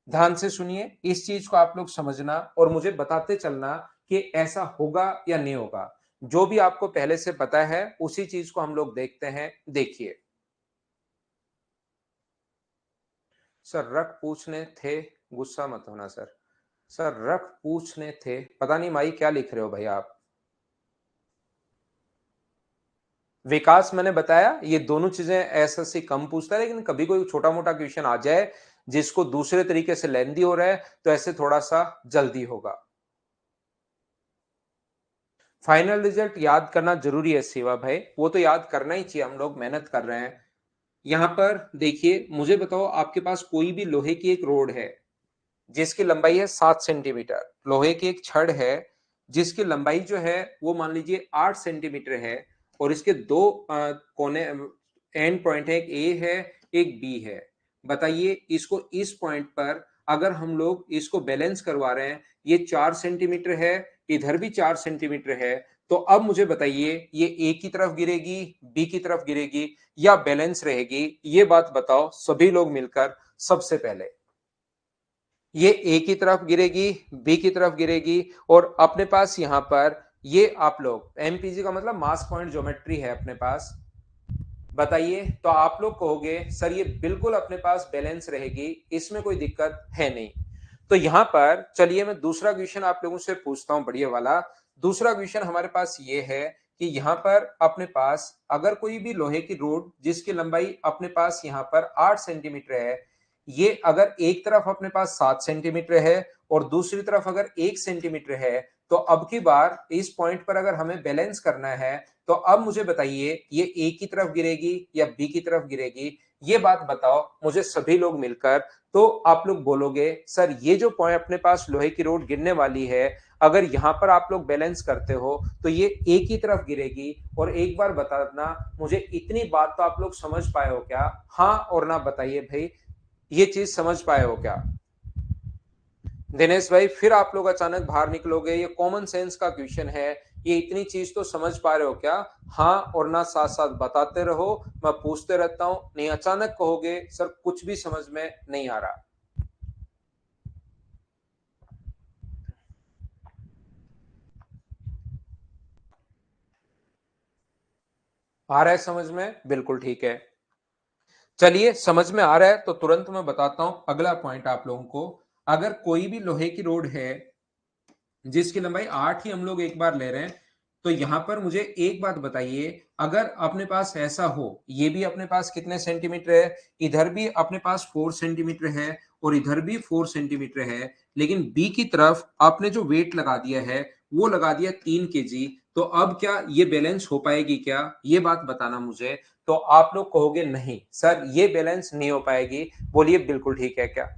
ध्यान से सुनिए, इस चीज को आप लोग समझना और मुझे बताते चलना कि ऐसा होगा या नहीं होगा। जो भी आपको पहले से पता है उसी चीज को हम लोग देखते हैं। देखिए सर, रख पूछने थे, गुस्सा मत होना सर। सर रख पूछने थे, पता नहीं माई क्या लिख रहे हो भाई आप। विकास मैंने बताया ये दोनों चीजें ऐसा से कम पूछता है, लेकिन कभी कोई छोटा मोटा क्वेश्चन आ जाए जिसको दूसरे तरीके से लेंदी हो रहा है, तो ऐसे थोड़ा सा जल्दी होगा। फाइनल रिजल्ट याद करना जरूरी है शिवा भाई, वो तो याद करना ही चाहिए, हम लोग मेहनत कर रहे हैं। यहां पर देखिए, मुझे बताओ आपके पास कोई भी लोहे की एक रोड है जिसकी लंबाई है 7 सेंटीमीटर, लोहे की एक छड़ है जिसकी लंबाई जो है वो मान लीजिए 8 सेंटीमीटर है, और इसके दो कोने एंड पॉइंट है, एक ए है एक बी है। बताइए इसको इस पॉइंट पर अगर हम लोग इसको बैलेंस करवा रहे हैं, ये 4 सेंटीमीटर है, इधर भी 4 सेंटीमीटर है, तो अब मुझे बताइए ये ए की तरफ गिरेगी, बी की तरफ गिरेगी, या बैलेंस रहेगी। ये बात बताओ सभी लोग मिलकर। सबसे पहले ये ए की तरफ गिरेगी, बी की तरफ गिरेगी, और अपने पास यहां पर ये आप लोग एमपीजी का मतलब मास पॉइंट ज्योमेट्री है अपने पास। बताइए, तो आप लोग कहोगे सर ये बिल्कुल अपने पास बैलेंस रहेगी, इसमें कोई दिक्कत है नहीं। तो यहां पर चलिए मैं दूसरा क्वेश्चन आप लोगों से पूछता हूं, बढ़िया वाला। दूसरा क्वेश्चन हमारे पास ये है कि यहां पर अपने पास अगर कोई भी लोहे की रोड जिसकी लंबाई अपने पास यहां पर 8 सेंटीमीटर है, ये अगर एक तरफ अपने पास 7 सेंटीमीटर है और दूसरी तरफ अगर 1 सेंटीमीटर है, तो अब की बार इस पॉइंट पर अगर हमें बैलेंस करना है, तो अब मुझे बताइए ये ए की तरफ गिरेगी या बी की तरफ गिरेगी। ये बात बताओ मुझे सभी लोग मिलकर। तो आप लोग बोलोगे सर ये जो पॉइंट अपने पास लोहे की रोड गिरने वाली है, अगर यहां पर आप लोग बैलेंस करते हो तो ये ए की तरफ गिरेगी। और एक बार बताना मुझे, इतनी बात तो आप लोग समझ पाए हो क्या? हाँ और ना बताइए भाई, ये चीज समझ पाए हो क्या? दिनेश भाई फिर आप लोग अचानक बाहर निकलोगे, ये कॉमन सेंस का क्वेश्चन है, ये इतनी चीज तो समझ पा रहे हो क्या? हाँ और ना साथ साथ बताते रहो, मैं पूछते रहता हूं, नहीं अचानक कहोगे सर कुछ भी समझ में नहीं आ रहा। आ रहा है समझ में? बिल्कुल ठीक है। चलिए समझ में आ रहा है तो तुरंत मैं बताता हूं अगला पॉइंट आप लोगों को। अगर कोई भी लोहे की रोड है जिसकी लंबाई 8 ही हम लोग एक बार ले रहे हैं, तो यहां पर मुझे एक बात बताइए, अगर अपने पास ऐसा हो, ये भी अपने पास कितने सेंटीमीटर है, इधर भी अपने पास 4 सेंटीमीटर है और इधर भी 4 सेंटीमीटर है, लेकिन बी की तरफ आपने जो वेट लगा दिया है वो लगा दिया 3 kg, तो अब क्या ये बैलेंस हो पाएगी क्या? ये बात बताना मुझे। तो आप लोग कहोगे नहीं सर ये बैलेंस नहीं हो पाएगी, बोलिए बिल्कुल ठीक है क्या?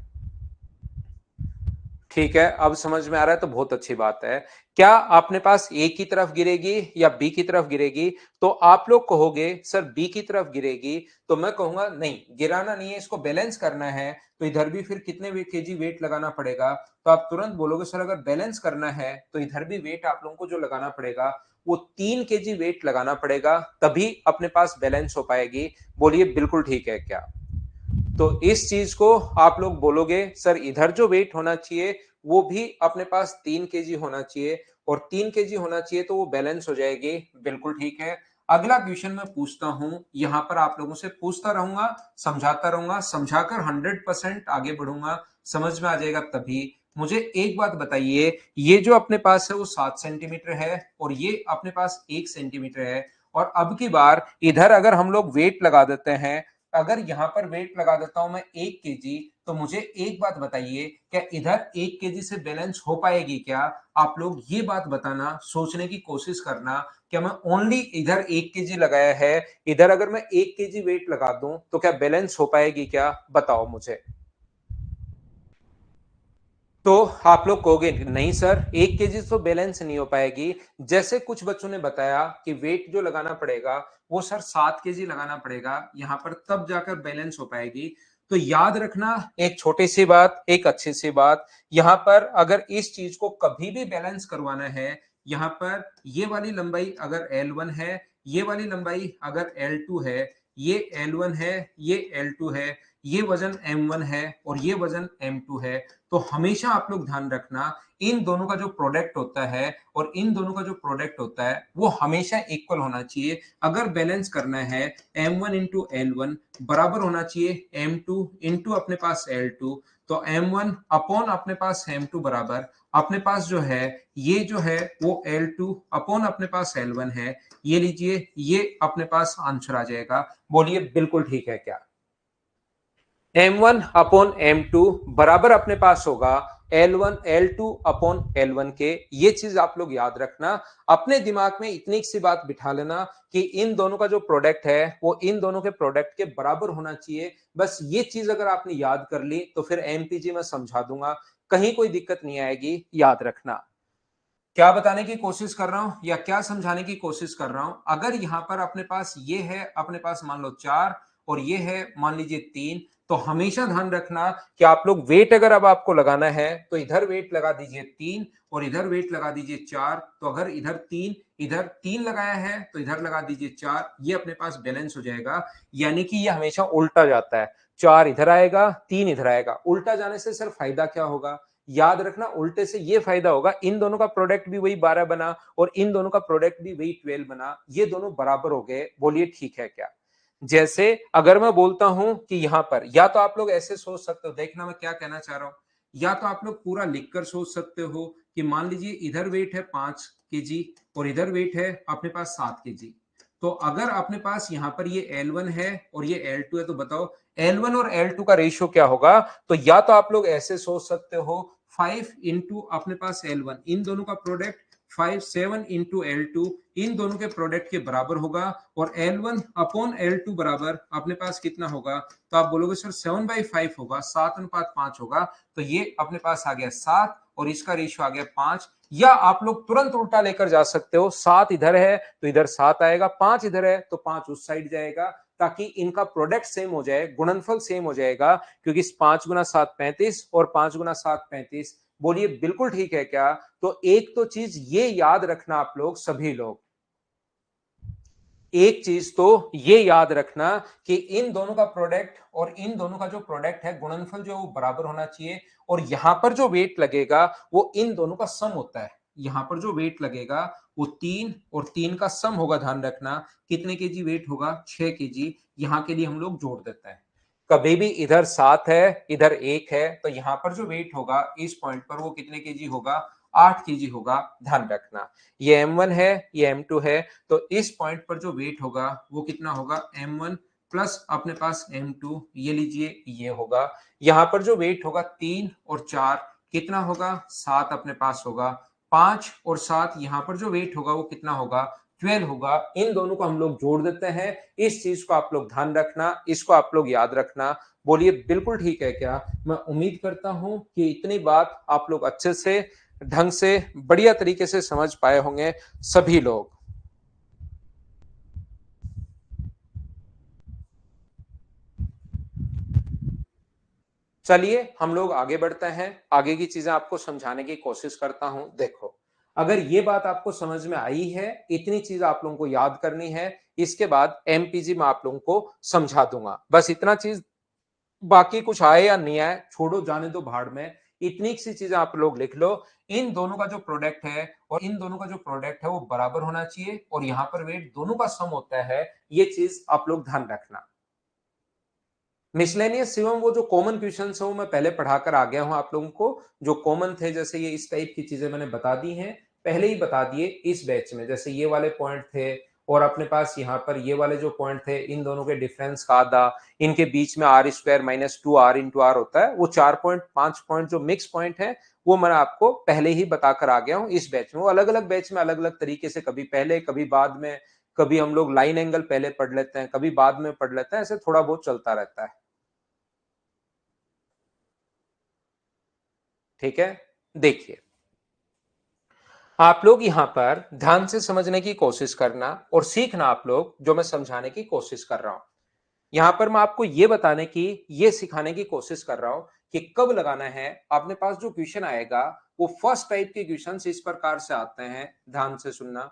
ठीक है, अब समझ में आ रहा है तो बहुत अच्छी बात है। क्या अपने पास ए की तरफ गिरेगी या बी की तरफ गिरेगी? तो आप लोग कहोगे सर बी की तरफ गिरेगी, तो मैं कहूंगा नहीं, गिराना नहीं है, इसको बैलेंस करना है। तो इधर भी फिर कितने केजी वेट लगाना पड़ेगा? तो आप तुरंत बोलोगे सर अगर बैलेंस करना है तो इधर भी वेट आप लोगों को जो लगाना पड़ेगा वो 3 केजी वेट लगाना पड़ेगा, तभी अपने पास बैलेंस हो पाएगी। बोलिए बिल्कुल ठीक है क्या? तो इस चीज को आप लोग बोलोगे सर इधर जो वेट होना चाहिए वो भी अपने पास 3 केजी होना चाहिए, और 3 केजी होना चाहिए तो वो बैलेंस हो जाएगी। बिल्कुल ठीक है। अगला क्वेश्चन मैं पूछता हूं, यहां पर आप लोगों से पूछता रहूंगा, समझाता रहूंगा, समझाकर 100% आगे बढ़ूंगा, समझ में आ जाएगा तभी। मुझे एक बात बताइए, ये जो अपने पास है वो 7 सेंटीमीटर है और ये अपने पास 1 सेंटीमीटर है, और अब की बार इधर अगर हम लोग वेट लगा देते हैं, अगर यहां पर वेट लगा देता हूं मैं 1 केजी, तो मुझे एक बात बताइए, क्या इधर 1 केजी से बैलेंस हो पाएगी क्या? आप लोग ये बात बताना, सोचने की कोशिश करना। क्या मैं ओनली इधर 1 केजी लगाया है, इधर अगर मैं 1 केजी वेट लगा दूं तो क्या बैलेंस हो पाएगी क्या? बताओ मुझे। तो आप लोग कहोगे नहीं सर 1 केजी तो बैलेंस नहीं हो पाएगी। जैसे कुछ बच्चों ने बताया कि वेट जो लगाना पड़ेगा वो सर 7 केजी लगाना पड़ेगा यहां पर, तब जाकर बैलेंस हो पाएगी। तो याद रखना एक छोटी सी बात, एक अच्छी सी बात, यहां पर अगर इस चीज को कभी भी बैलेंस करवाना है, यहां पर ये वाली लंबाई अगर L1 है, ये वाली लंबाई अगर L2 है, ये L1 है, ये L2 है, ये वजन M1 है और ये वजन M2 है, तो हमेशा आप लोग ध्यान रखना इन दोनों का जो प्रोडक्ट होता है और इन दोनों का जो प्रोडक्ट होता है वो हमेशा इक्वल होना चाहिए। अगर बैलेंस करना है M1 इंटू L1 बराबर होना चाहिए M2 इंटू अपने पास L2, तो M1 अपॉन अपने पास M2 बराबर अपने पास जो है ये जो है वो L2 अपॉन अपने पास L1 है। ये लीजिए, ये अपने पास आंसर आ जाएगा। बोलिए बिल्कुल ठीक है क्या? M1 अपॉन M2 बराबर अपने पास होगा L1 L2 अपॉन L1 के। ये चीज आप लोग याद रखना, अपने दिमाग में इतनी सी बात बिठा लेना कि इन दोनों का जो प्रोडक्ट है वो इन दोनों के प्रोडक्ट के बराबर होना चाहिए। बस ये चीज अगर आपने याद कर ली तो फिर एमपीजी में समझा दूंगा, कहीं कोई दिक्कत नहीं आएगी। याद रखना क्या बताने की कोशिश कर रहा हूं या क्या समझाने की कोशिश कर रहा हूं। अगर यहां पर अपने पास ये है, अपने पास मान लो 4 और ये है मान लीजिए 3, तो हमेशा ध्यान रखना कि आप लोग वेट अगर अब आपको लगाना है तो इधर वेट लगा दीजिए 3 और इधर वेट लगा दीजिए 4। तो अगर इधर तीन लगाया है तो इधर लगा दीजिए 4, ये अपने पास बैलेंस हो जाएगा। यानी कि ये हमेशा उल्टा जाता है, 4 इधर आएगा 3 इधर आएगा। उल्टा जाने से सर फायदा क्या होगा? याद रखना उल्टे से ये फायदा होगा, इन दोनों का प्रोडक्ट भी वही 12 बना और इन दोनों का प्रोडक्ट भी वही 12 बना, ये दोनों बराबर हो गए। बोलिए ठीक है क्या? जैसे अगर मैं बोलता हूं कि यहां पर, या तो आप लोग ऐसे सोच सकते हो, देखना मैं क्या कहना चाह रहा हूं, या तो आप लोग पूरा लिखकर सोच सकते हो कि मान लीजिए इधर वेट है 5 केजी और इधर वेट है अपने पास 7 केजी। तो अगर अपने पास यहां पर ये L1 है और ये L2 है, तो बताओ L1 और L2 का रेशियो क्या होगा? तो या तो आप लोग ऐसे सोच सकते हो 5 इंटू अपने पास L1, इन दोनों का प्रोडक्ट 7 इंटू L2 इन दोनों के प्रोडक्ट के बराबर होगा, और L1 अपॉन L2 बराबर अपने पास कितना होगा? तो आप बोलोगे सर 7/5 होगा, 7:5 होगा। तो ये अपने पास आ गया 7 और इसका रेशियो आ गया 5। या आप लोग तुरंत उल्टा लेकर जा सकते हो, 7 इधर है तो इधर 7 आएगा, 5 इधर है तो 5 उस साइड जाएगा, ताकि इनका प्रोडक्ट सेम हो जाए, गुणनफल सेम हो जाएगा, क्योंकि 5 गुना 7 35 और 5 गुना 7 35। बोलिए बिल्कुल ठीक है क्या? तो एक तो चीज ये याद रखना आप लोग सभी लोग, एक चीज तो ये याद रखना कि इन दोनों का प्रोडक्ट और इन दोनों का जो प्रोडक्ट है गुणनफल जो वो बराबर होना चाहिए, और यहां पर जो वेट लगेगा वो इन दोनों का सम होता है। यहां पर जो वेट लगेगा वो 3 और 3 का सम होगा। ध्यान रखना कितने केजी वेट होगा? 6 केजी। यहां के लिए हम लोग जोड़ देते हैं। कभी भी इधर 7 है इधर 1 है, तो यहां पर जो वेट होगा इस पॉइंट पर वो कितने केजी होगा? 8 केजी होगा। ध्यान रखना ये M1 है, ये M2 है, तो इस पॉइंट पर जो वेट होगा वो कितना होगा? M1 प्लस अपने पास M2, ये लीजिए ये होगा। यहां पर जो वेट होगा 3 और 4 कितना होगा? 7 अपने पास होगा। 5 और 7 यहां पर जो वेट होगा वो कितना होगा? 12 होगा। इन दोनों को हम लोग जोड़ देते हैं। इस चीज को आप लोग ध्यान रखना, इसको आप लोग याद रखना। बोलिए बिल्कुल ठीक है क्या? मैं उम्मीद करता हूं कि इतनी बात आप लोग अच्छे से, ढंग से, बढ़िया तरीके से समझ पाए होंगे सभी लोग। चलिए हम लोग आगे बढ़ते हैं, आगे की चीजें आपको समझाने की कोशिश करता हूं। देखो, अगर ये बात आपको समझ में आई है, इतनी चीज आप लोगों को याद करनी है, इसके बाद एमपीजी में आप लोगों को समझा दूंगा। बस इतना चीज, बाकी कुछ आए या नहीं आए छोड़ो, जाने दो भाड़ में। इतनी सी चीजें आप लोग लिख लो। इन दोनों का जो प्रोडक्ट है और इन दोनों का जो प्रोडक्ट है वो बराबर होना चाहिए, और यहां पर वेट दोनों का सम होता है। ये चीज आप लोग ध्यान रखना। मिसलेनियस शिवम, वो जो कॉमन क्वेश्चन है वो मैं पहले पढ़ाकर आ गया हूं आप लोगों को। जो कॉमन थे, जैसे ये इस टाइप की चीजें मैंने बता दी हैं, पहले ही बता दिए इस बैच में। जैसे ये वाले पॉइंट थे, और अपने पास यहाँ पर ये वाले जो पॉइंट थे, इन दोनों के डिफरेंस का आधा, इनके बीच में r square minus 2r into r होता है। वो 4.5 पॉइंट जो मिक्स पॉइंट है, वो मैं आपको पहले ही बताकर आ गया हूं इस बैच में। वो अलग अलग बैच में अलग अलग तरीके से, कभी पहले कभी बाद में, कभी हम लोग लाइन एंगल पहले पढ़ लेते हैं, कभी बाद में पढ़ लेते हैं, ऐसे थोड़ा बहुत चलता रहता है। ठीक है, देखिए आप लोग यहां पर ध्यान से समझने की कोशिश करना और सीखना आप लोग, जो मैं समझाने की कोशिश कर रहा हूं। यहां पर मैं आपको यह बताने की, यह सिखाने की कोशिश कर रहा हूं कि कब लगाना है। अपने पास जो क्वेश्चन आएगा वो फर्स्ट टाइप के क्वेश्चन इस प्रकार से आते हैं, ध्यान से सुनना।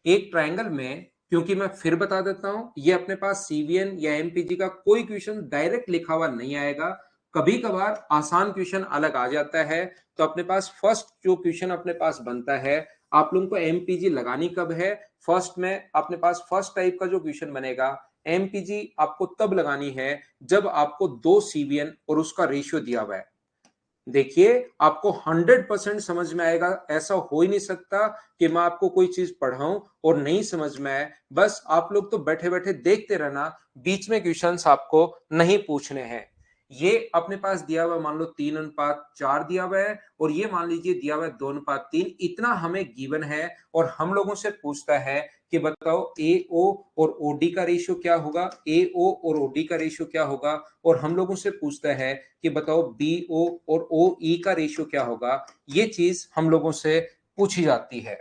एक ट्रायंगल में, क्योंकि मैं फिर बता देता हूं, ये अपने पास सीवीएन या एमपीजी का कोई क्वेश्चन डायरेक्ट लिखा हुआ नहीं आएगा। कभी कभार आसान क्वेश्चन अलग आ जाता है। तो अपने पास फर्स्ट जो क्वेश्चन अपने पास बनता है, आप लोगों को एमपीजी लगानी कब है? फर्स्ट में अपने पास फर्स्ट टाइप का जो क्वेश्चन बनेगा, एमपीजी आपको तब लगानी है जब आपको दो सीवीएन और उसका रेशियो दिया हुआ है। देखिए, आपको 100% समझ में आएगा, ऐसा हो ही नहीं सकता कि मैं आपको कोई चीज पढ़ाऊं और नहीं समझ में आए। बस आप लोग तो बैठे बैठे देखते रहना, बीच में क्वेश्चंस आपको नहीं पूछने हैं। ये अपने पास दिया हुआ, मान लो 3:4 दिया हुआ है, और ये मान लीजिए दिया हुआ है 2:3। इतना हमें गिवन है, और हम लोगों से पूछता है कि बताओ ए ओ और ओडी का रेशियो क्या होगा, ए ओ और ओडी का रेशियो क्या होगा। और हम लोगों से पूछता है कि बताओ बी ओ और ओ ई का रेशियो क्या होगा। ये चीज हम लोगों से पूछी जाती है।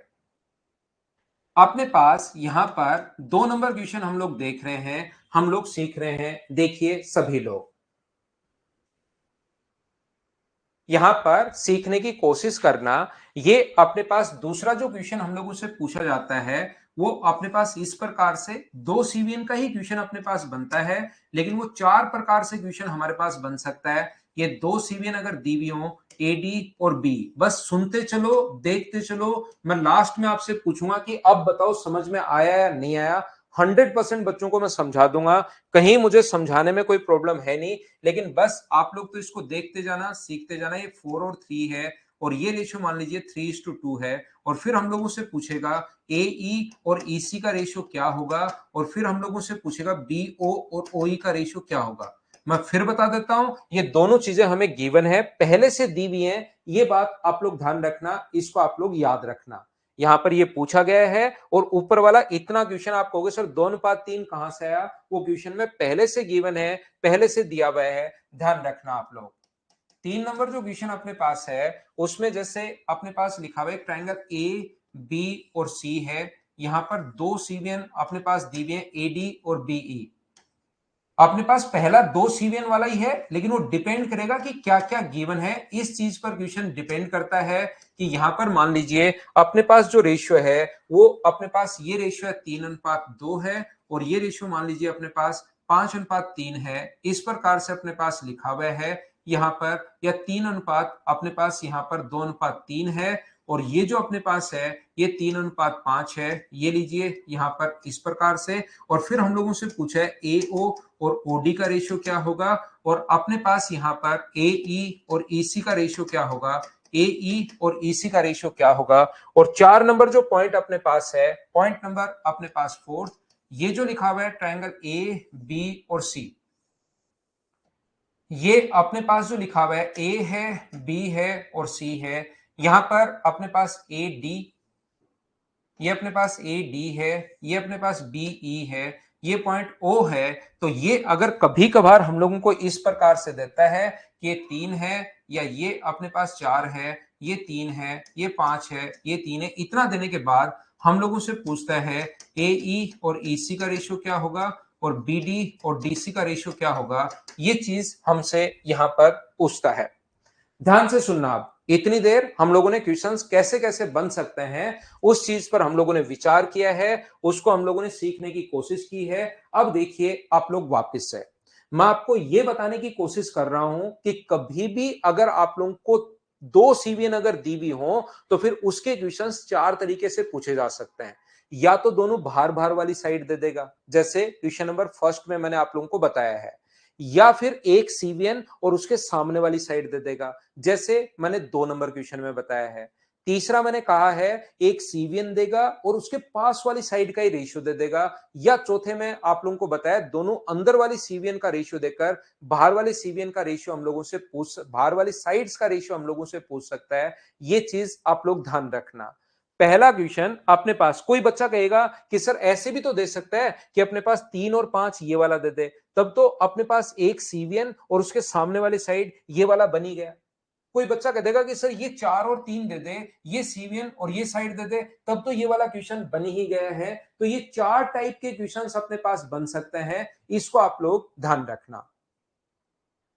अपने पास यहां पर 2 नंबर क्वेश्चन हम लोग देख रहे हैं, हम लोग सीख रहे हैं। देखिए सभी लोग यहां पर सीखने की कोशिश करना। ये अपने पास दूसरा जो क्वेश्चन हम लोगों से पूछा जाता है, वो अपने पास इस प्रकार से, दो सीवीएन का ही क्वेश्चन अपने पास बनता है, लेकिन वो 4 प्रकार से क्वेश्चन हमारे पास बन सकता है। ये दो सीवीएन अगर दी हुई हो, ए डी और बी, बस सुनते चलो, देखते चलो। मैं लास्ट में आपसे पूछूंगा कि अब बताओ समझ में आया या नहीं आया। 100% बच्चों को मैं समझा दूंगा, कहीं मुझे समझाने में कोई प्रॉब्लम है नहीं। लेकिन बस आप लोग तो इसको देखते जाना, सीखते जाना। ये 4 और 3 है, और ये रेशियो मान लीजिए 3:2 है। और फिर हम लोगों से पूछेगा ए ई और ई सी का रेशियो क्या होगा, और फिर हम लोगों से पूछेगा बी ओ और ओ ई का रेशियो क्या होगा। मैं फिर बता देता हूं, ये दोनों चीजें हमें गिवन है, पहले से दी हुई हैं। ये बात आप लोग ध्यान रखना, इसको आप लोग याद रखना। यहां पर ये पूछा गया है, और ऊपर वाला इतना क्वेश्चन आप कहोगे सर 2:3 कहां से आया? वो क्वेश्चन में पहले से गिवन है, पहले से दिया हुआ है। ध्यान रखना आप लोग। 3 नंबर जो क्वेश्चन अपने पास है, उसमें जैसे अपने पास लिखा हुआ है ट्रायंगल ए बी और सी है। यहां पर दो सीवीएन अपने पास दी हुई है, ए डी और बीई। अपने पास पहला दो सीवीएन वाला ही है, लेकिन वो डिपेंड करेगा कि क्या क्या गिवन है। इस चीज पर क्वेश्चन डिपेंड करता है कि यहां पर मान लीजिए अपने पास जो रेशियो है, वो अपने पास ये रेशियो है 3:2 है, और ये रेशियो मान लीजिए अपने पास 5:3 है। इस प्रकार से अपने पास लिखा हुआ है यहां पर, या 3 अनुपात अपने पास यहां पर 2:3 है। और ये जो अपने पास है, ये 3:5 है। ये लीजिए यहां पर इस प्रकार से। और फिर हम लोगों से पूछा है ए ओ और ओडी का रेशियो क्या होगा, और अपने पास यहाँ पर ए ई और ईसी का रेशियो क्या होगा, ए ई और ईसी का रेशियो क्या होगा। और 4 नंबर जो पॉइंट अपने पास है, पॉइंट नंबर अपने पास 4, ये जो लिखा हुआ है ट्रायंगल ए बी और सी। ये अपने पास जो लिखा हुआ है, ए है, बी है और सी है। यहां पर अपने पास ए डी, ये अपने पास ए डी है, ये अपने पास बी ई है, ये पॉइंट ओ है। तो ये अगर कभी कभार हम लोगों को इस प्रकार से देता है कि ये 3 है, या ये अपने पास 4 है, ये 3 है, ये 5 है, ये 3 है, इतना देने के बाद हम लोगों से पूछता है ए ई और ई सी का रेशियो क्या होगा और बी डी और डी सी का रेशियो क्या होगा। ये चीज हमसे यहां पर पूछता है। ध्यान से सुनना। आप इतनी देर हम लोगों ने क्वेश्चंस कैसे कैसे बन सकते हैं उस चीज पर हम लोगों ने विचार किया है, उसको हम लोगों ने सीखने की कोशिश की है। अब देखिए आप लोग वापस से, मैं आपको यह बताने की कोशिश कर रहा हूं कि कभी भी अगर आप लोगों को दो सीवीएन अगर दी हुई हो तो फिर उसके क्वेश्चंस चार तरीके से पूछे जा सकते हैं। या तो दोनों भार भार वाली साइड दे देगा, जैसे क्वेश्चन नंबर फर्स्ट में मैंने आप लोगों को बताया है, या फिर एक सीवीएन और उसके सामने वाली साइड दे देगा, जैसे मैंने 2 नंबर क्वेश्चन में बताया है। तीसरा मैंने कहा है एक सीवीएन देगा और उसके पास वाली साइड का ही रेशियो दे देगा, या चौथे में आप लोगों को बताया दोनों अंदर वाली सीवीएन का रेशियो देकर बाहर वाले सीवीएन का रेशियो हम लोगों से पूछ, बाहर वाली साइड्स का रेशियो हम लोगों से पूछ सकता है। ये चीज आप लोग ध्यान रखना। पहला क्वेश्चन अपने पास कोई बच्चा कहेगा कि सर ऐसे भी तो दे सकता है कि अपने पास 3 और 5 ये वाला दे दे, तब तो अपने पास एक सीवीएन और उसके सामने वाली साइड ये वाला बनी गया। कोई बच्चा कह देगा कि सर ये 4 और 3 दे दे, ये सीवीएन और ये साइड दे दे, तब तो ये वाला क्वेश्चन बन ही गया है। तो ये चार टाइप के क्वेश्चंस अपने पास बन सकते हैं, इसको आप लोग ध्यान रखना।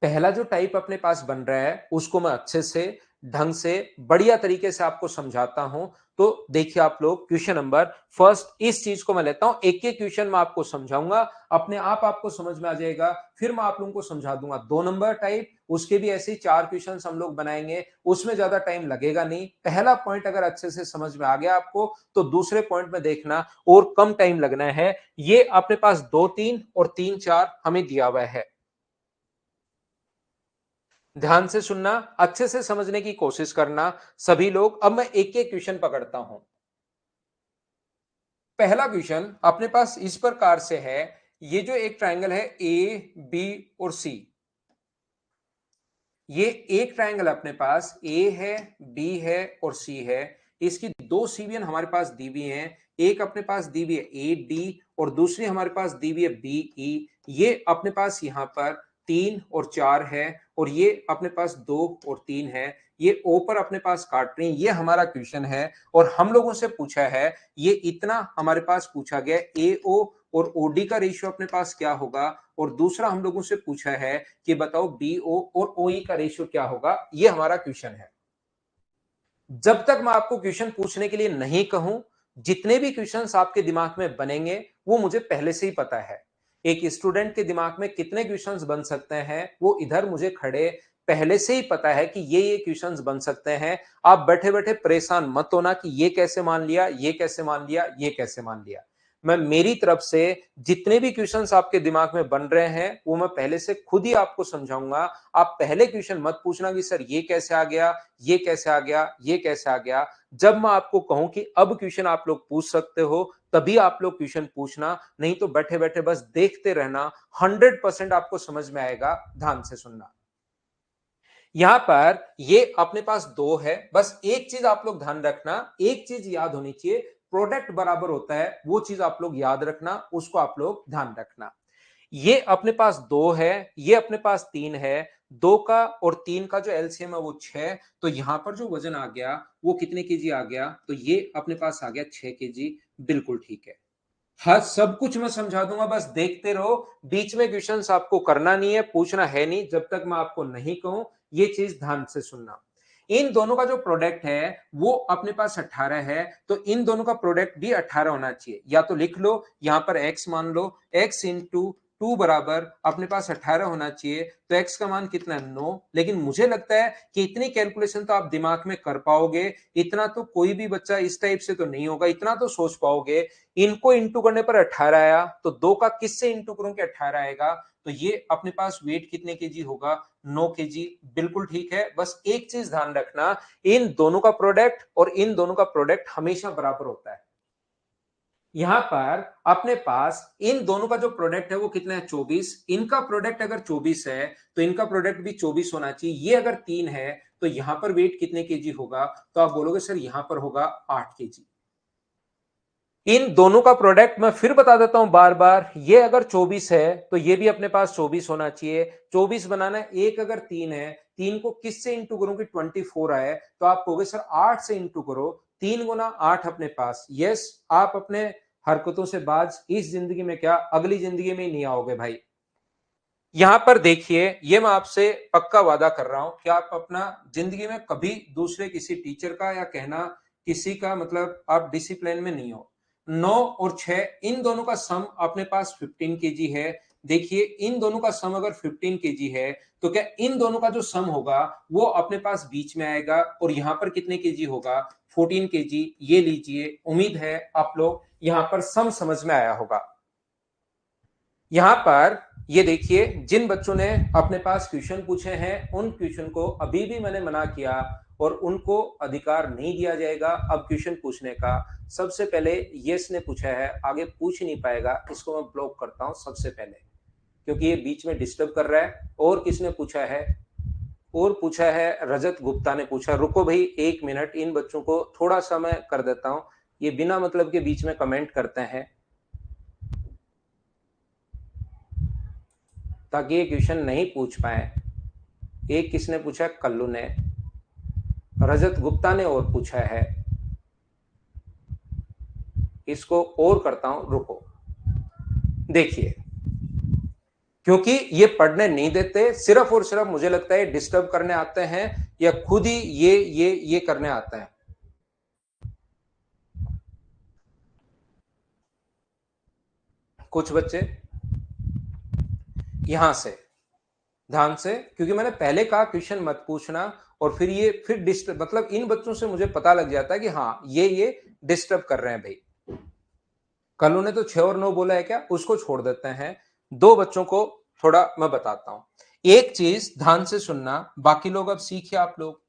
पहला जो टाइप अपने पास बन रहा है उसको मैं अच्छे से ढंग से बढ़िया तरीके से आपको समझाता हूं। तो देखिए आप लोग क्वेश्चन नंबर फर्स्ट, इस चीज को मैं लेता हूं, एक एक क्वेश्चन मैं आपको समझाऊंगा, अपने आप आपको समझ में आ जाएगा। फिर मैं आप लोगों को समझा दूंगा 2 नंबर टाइप, उसके भी ऐसे ही 4 क्वेश्चन हम लोग बनाएंगे, उसमें ज्यादा टाइम लगेगा नहीं। पहला पॉइंट अगर अच्छे से समझ में आ गया आपको तो दूसरे पॉइंट में देखना और कम टाइम लगना है। ये अपने पास 2 3 और 3 4 हमें दिया हुआ है। ध्यान से सुनना, अच्छे से समझने की कोशिश करना सभी लोग। अब मैं एक एक क्वेश्चन पकड़ता हूं। पहला क्वेश्चन अपने पास इस प्रकार से है, ये जो एक ट्रायंगल है ए बी और सी, ये एक ट्रायंगल अपने पास ए है, बी है और सी है। इसकी दो सीवियन हमारे पास दी हुई हैं, एक अपने पास दी हुई है ए डी और दूसरी हमारे पास दी हुई है बी ई। ये अपने पास यहाँ पर 3 और 4 है और ये अपने पास 2 और 3 है। ये ओ पर अपने पास काट रही है। ये हमारा क्वेश्चन है और हम लोगों से पूछा है, ये इतना हमारे पास पूछा गया ए ओ और ओडी का रेशियो अपने पास क्या होगा, और दूसरा हम लोगों से पूछा है कि बताओ बीओ और ओई का रेशियो क्या होगा। ये हमारा क्वेश्चन है। जब तक मैं आपको क्वेश्चन पूछने के लिए नहीं कहूं, जितने भी क्वेश्चंस आपके दिमाग में बनेंगे वो मुझे पहले से ही पता है। एक स्टूडेंट के दिमाग में कितने क्वेश्चंस बन सकते हैं वो इधर मुझे खड़े पहले से ही पता है कि ये क्वेश्चंस बन सकते हैं। आप बैठे बैठे परेशान मत होना कि ये कैसे मान लिया, ये कैसे मान लिया, ये कैसे मान लिया। मैं मेरी तरफ से जितने भी क्वेश्चंस आपके दिमाग में बन रहे हैं वो मैं पहले से खुद ही आपको समझाऊंगा। आप पहले क्वेश्चन मत पूछना कि सर ये कैसे आ गया, ये कैसे आ गया, ये कैसे आ गया। जब मैं आपको कहूं कि अब क्वेश्चन आप लोग पूछ सकते हो तभी आप लोग क्वेश्चन पूछना, नहीं तो बैठे बैठे बस देखते रहना। 100% आपको समझ में आएगा। ध्यान से सुनना। यहां पर ये अपने पास 2 है, बस एक चीज आप लोग ध्यान रखना, एक चीज याद होनी चाहिए, प्रोडक्ट बराबर होता है, वो चीज आप लोग याद रखना, उसको आप लोग ध्यान रखना। ये अपने पास 2 है, ये अपने पास 3 है। 2 का और 3 का जो एलसीएम है वो 6, तो यहां पर जो वजन आ गया वो कितने केजी आ गया, तो ये अपने पास आ गया 6 केजी। बिल्कुल ठीक है। हाँ, सब कुछ मैं समझा दूंगा, बस देखते रहो। बीच में क्वेश्चंस आपको करना नहीं है, पूछना है नहीं जब तक मैं आपको नहीं कहूं। ये चीज ध्यान से सुनना। इन दोनों का जो प्रोडक्ट है वो अपने पास 18 है, तो इन दोनों का प्रोडक्ट भी 18 होना चाहिए। या तो लिख लो यहां पर x मान लो, x इंटू 2 बराबर अपने पास 18 होना चाहिए। तो x का मान कितना है 9। लेकिन मुझे लगता है कि इतनी कैलकुलेशन तो आप दिमाग में कर पाओगे, इतना तो कोई भी बच्चा इस टाइप से तो नहीं होगा, इतना तो सोच पाओगे। इनको इंटू करने पर 18 आया, तो 2 का किससे इंटू करूं कि 18 आएगा, तो ये अपने पास वेट कितने केजी होगा 9 केजी। बिल्कुल ठीक है। बस एक चीज ध्यान रखना, इन दोनों का प्रोडक्ट और इन दोनों का प्रोडक्ट हमेशा बराबर होता है। यहां पर अपने पास इन दोनों का जो प्रोडक्ट है वो कितना है 24। इनका प्रोडक्ट अगर 24 है तो इनका प्रोडक्ट भी 24 होना चाहिए। ये अगर 3 है तो यहां पर वेट कितने केजी होगा, तो आप बोलोगे सर यहां पर होगा 8 केजी। इन दोनों का प्रोडक्ट मैं फिर बता देता हूं बार बार, ये अगर 24 है तो ये भी अपने पास 24 होना चाहिए। 24 बनाना है, एक अगर 3 है, 3 को किससे इंटू करूं कि 24 आए, तो आप कहोगे सर 8 से इंटू करो, 3 गुना 8 अपने पास। यस, आप अपने हरकतों से बाज इस जिंदगी में क्या अगली जिंदगी में ही नहीं आओगे भाई। यहां पर देखिए, ये मैं आपसे पक्का वादा कर रहा हूं कि आप अपना जिंदगी में कभी दूसरे किसी टीचर का या कहना किसी का मतलब आप डिसिप्लिन में नहीं हो। 9 और 6 इन दोनों का सम अपने पास 15 केजी है। देखिए, इन दोनों का सम अगर 15 केजी है तो क्या इन दोनों का जो सम होगा वो अपने पास बीच में आएगा, और यहां पर कितने केजी होगा, 14 केजी। ये लीजिए, उम्मीद है आप लोग यहां पर सम समझ में आया होगा। यहां पर ये देखिए, जिन बच्चों ने अपने पास क्वेश्चन पूछे हैं उन क्वेश्चन को अभी भी मैंने मना किया और उनको अधिकार नहीं दिया जाएगा अब क्वेश्चन पूछने का। सबसे पहले यस ने पूछा है, आगे पूछ नहीं पाएगा, इसको मैं ब्लॉक करता हूं सबसे पहले, क्योंकि ये बीच में डिस्टर्ब कर रहा है। और किसने पूछा है, और पूछा है रजत गुप्ता ने पूछा। रुको भाई 1 मिनट, इन बच्चों को थोड़ा सा मैं कर देता हूं, ये बिना मतलब के बीच में कमेंट करते हैं, ताकि ये क्वेश्चन नहीं पूछ पाए। एक किसने पूछा, कल्लू ने, रजत गुप्ता ने और पूछा है। इसको और करता हूं, रुको। देखिए, क्योंकि ये पढ़ने नहीं देते, सिर्फ और सिर्फ मुझे लगता है डिस्टर्ब करने आते हैं या खुद ही ये करने आते हैं। कुछ बच्चे यहां से ध्यान से, क्योंकि मैंने पहले कहा क्वेश्चन मत पूछना, और फिर ये फिर डिस्टर्ब, मतलब इन बच्चों से मुझे पता लग जाता है कि हाँ ये डिस्टर्ब कर रहे हैं भाई। कल ने तो 6 और 9 बोला है क्या, उसको छोड़ देते हैं। दो बच्चों को थोड़ा मैं बताता हूं। एक चीज ध्यान से सुनना, बाकी लोग अब सीखिए आप लोग।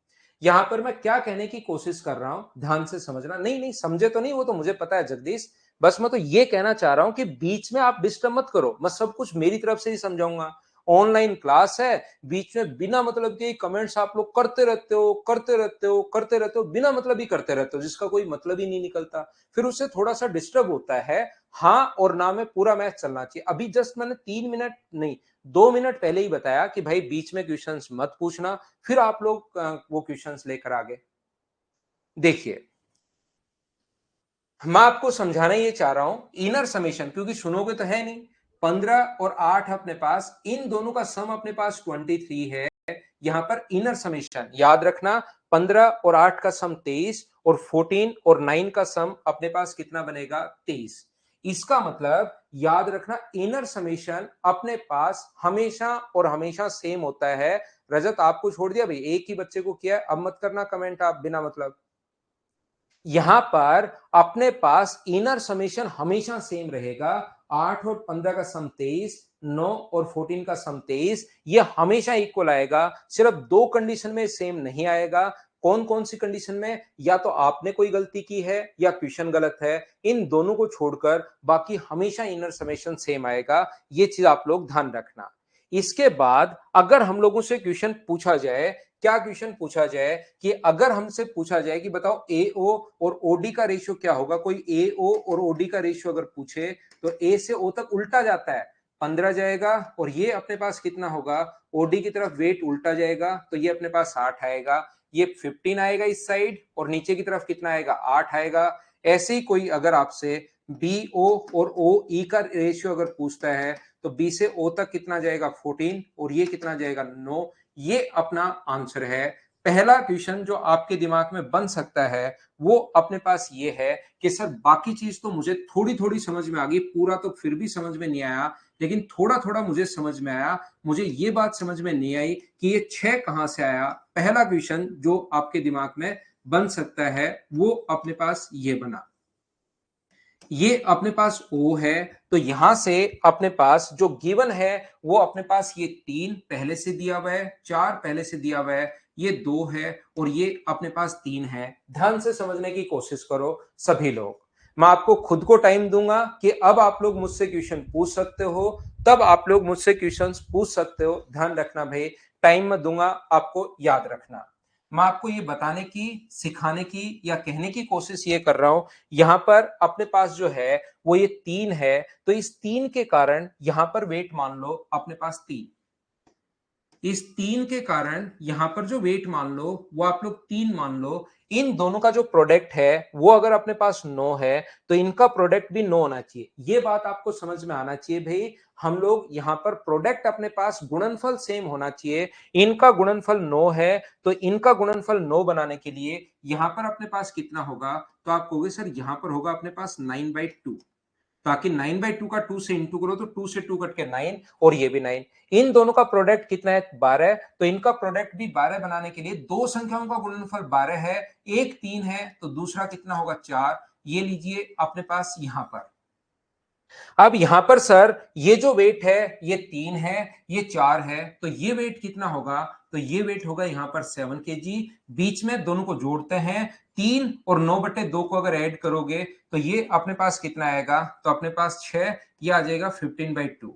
यहां पर मैं क्या कहने की कोशिश कर रहा हूं, ध्यान से समझना। नहीं नहीं समझे तो नहीं, वो तो मुझे पता है जगदीश, बस मैं तो ये कहना चाह रहा हूं कि बीच में आप डिस्टर्ब मत करो, मैं सब कुछ मेरी तरफ से ही समझाऊंगा। ऑनलाइन क्लास है, बीच में बिना मतलब के कमेंट्स आप लोग करते रहते हो, करते रहते हो, करते रहते हो, बिना मतलब ही करते रहते हो, जिसका कोई मतलब ही नहीं निकलता, फिर उससे थोड़ा सा डिस्टर्ब होता है। हाँ और ना में पूरा मैच चलना चाहिए। अभी जस्ट मैंने 3 मिनट नहीं, 2 मिनट पहले ही बताया कि भाई बीच में क्वेश्चंस मत पूछना, फिर आप लोग वो क्वेश्चंस लेकर आगे। देखिए, मैं आपको समझाना ये चाह रहा हूं, इनर समेशन, क्योंकि सुनोगे तो है नहीं। 15 और 8 अपने पास, इन दोनों का सम अपने पास 23 है। यहां पर इनर समेशन याद रखना, 15 और 8 का सम 23, और 14 और 9 का सम अपने पास कितना बनेगा, 23। इसका मतलब याद रखना, इनर समेशन अपने पास हमेशा और हमेशा सेम होता है। रजत आपको छोड़ दिया भाई, एक ही बच्चे को किया, अब मत करना कमेंट आप बिना मतलब। यहां पर अपने पास इनर समेशन हमेशा सेम रहेगा। 8 और 15 का सम 23, 9 और 14 का सम 23, ये हमेशा इक्वल आएगा। सिर्फ दो कंडीशन में सेम नहीं आएगा। कौन कौन सी कंडीशन में, या तो आपने कोई गलती की है या क्वेश्चन गलत है, इन दोनों को छोड़कर बाकी हमेशा इनर समेशन सेम आएगा। ये चीज आप लोग ध्यान रखना। इसके बाद अगर हम लोगों से क्वेश्चन पूछा जाए, क्या क्वेश्चन पूछा जाए कि अगर हमसे पूछा जाए कि बताओ एओ और ओडी का रेशियो क्या होगा, कोई एओ और ओडी का रेशियो अगर पूछे तो ए से ओ तक उल्टा जाता है, 15 जाएगा, और ये अपने पास कितना होगा, ओडी की तरफ वेट उल्टा जाएगा तो ये अपने पास 8 आएगा, ये 15 आएगा इस साइड, और नीचे की तरफ कितना आएगा, 8 आएगा। ऐसे ही कोई अगर आपसे बी ओ और ओ ई का रेशियो अगर पूछता है तो बी से ओ तक कितना जाएगा, 14, और ये कितना जाएगा, 9। ये अपना आंसर है। पहला क्वेश्चन जो आपके दिमाग में बन सकता है वो अपने पास ये है कि सर बाकी चीज तो मुझे थोड़ी थोड़ी समझ में आ गई, पूरा तो फिर भी समझ में नहीं आया, लेकिन थोड़ा थोड़ा मुझे समझ में आया। मुझे ये बात समझ में नहीं आई कि ये 6 कहां से आया। पहला क्वेश्चन जो आपके दिमाग में बन सकता है वो अपने पास ये बना, ये अपने पास O है, तो यहां से अपने पास जो गिवन है वो अपने पास ये 3 पहले से दिया हुआ है, 4 पहले से दिया हुआ है, ये 2 है, और ये अपने पास 3 है। ध्यान से समझने की कोशिश करो सभी लोग। मैं आपको खुद को टाइम दूंगा कि अब आप लोग मुझसे क्वेश्चन पूछ सकते हो, तब आप लोग मुझसे क्वेश्चन पूछ सकते हो। ध्यान रखना भाई, टाइम मैं दूंगा, आपको याद रखना। मैं आपको ये बताने की, सिखाने की या कहने की कोशिश ये कर रहा हूं, यहां पर अपने पास जो है वो ये 3 है, तो इस 3 के कारण यहां पर वेट मान लो अपने पास 3, इस 3 के कारण यहां पर जो वेट मान लो वो आप लोग 3 मान लो। इन दोनों का जो प्रोडक्ट है वो अगर अपने पास 9 है तो इनका प्रोडक्ट भी 9 होना चाहिए। ये बात आपको समझ में आना चाहिए भाई, हम लोग यहां पर प्रोडक्ट अपने पास गुणनफल सेम होना चाहिए। इनका गुणनफल 9 है तो इनका गुणनफल 9 बनाने के लिए यहां पर अपने पास कितना होगा, तो आप कहोगे सर यहां पर होगा अपने पास 9/2, ताकि 9/2 का 2 से इंटू करो तो 2 से 2 कट के 9 और ये भी 9। इन दोनों का प्रोडक्ट कितना है 12, तो इनका प्रोडक्ट भी 12 बनाने के लिए दो संख्याओं का गुणनफल 12 है, एक 3 है तो दूसरा कितना होगा 4। ये लीजिए अपने पास यहां पर। अब यहां पर सर ये जो वेट है ये 3 है, ये 4 है, तो ये वेट कितना होगा, तो ये वेट होगा यहां पर 7 kg। बीच में दोनों को जोड़ते हैं, 3 और 9/2 को अगर ऐड करोगे तो ये अपने पास कितना आएगा, तो अपने पास 6, ये आ जाएगा 15/2।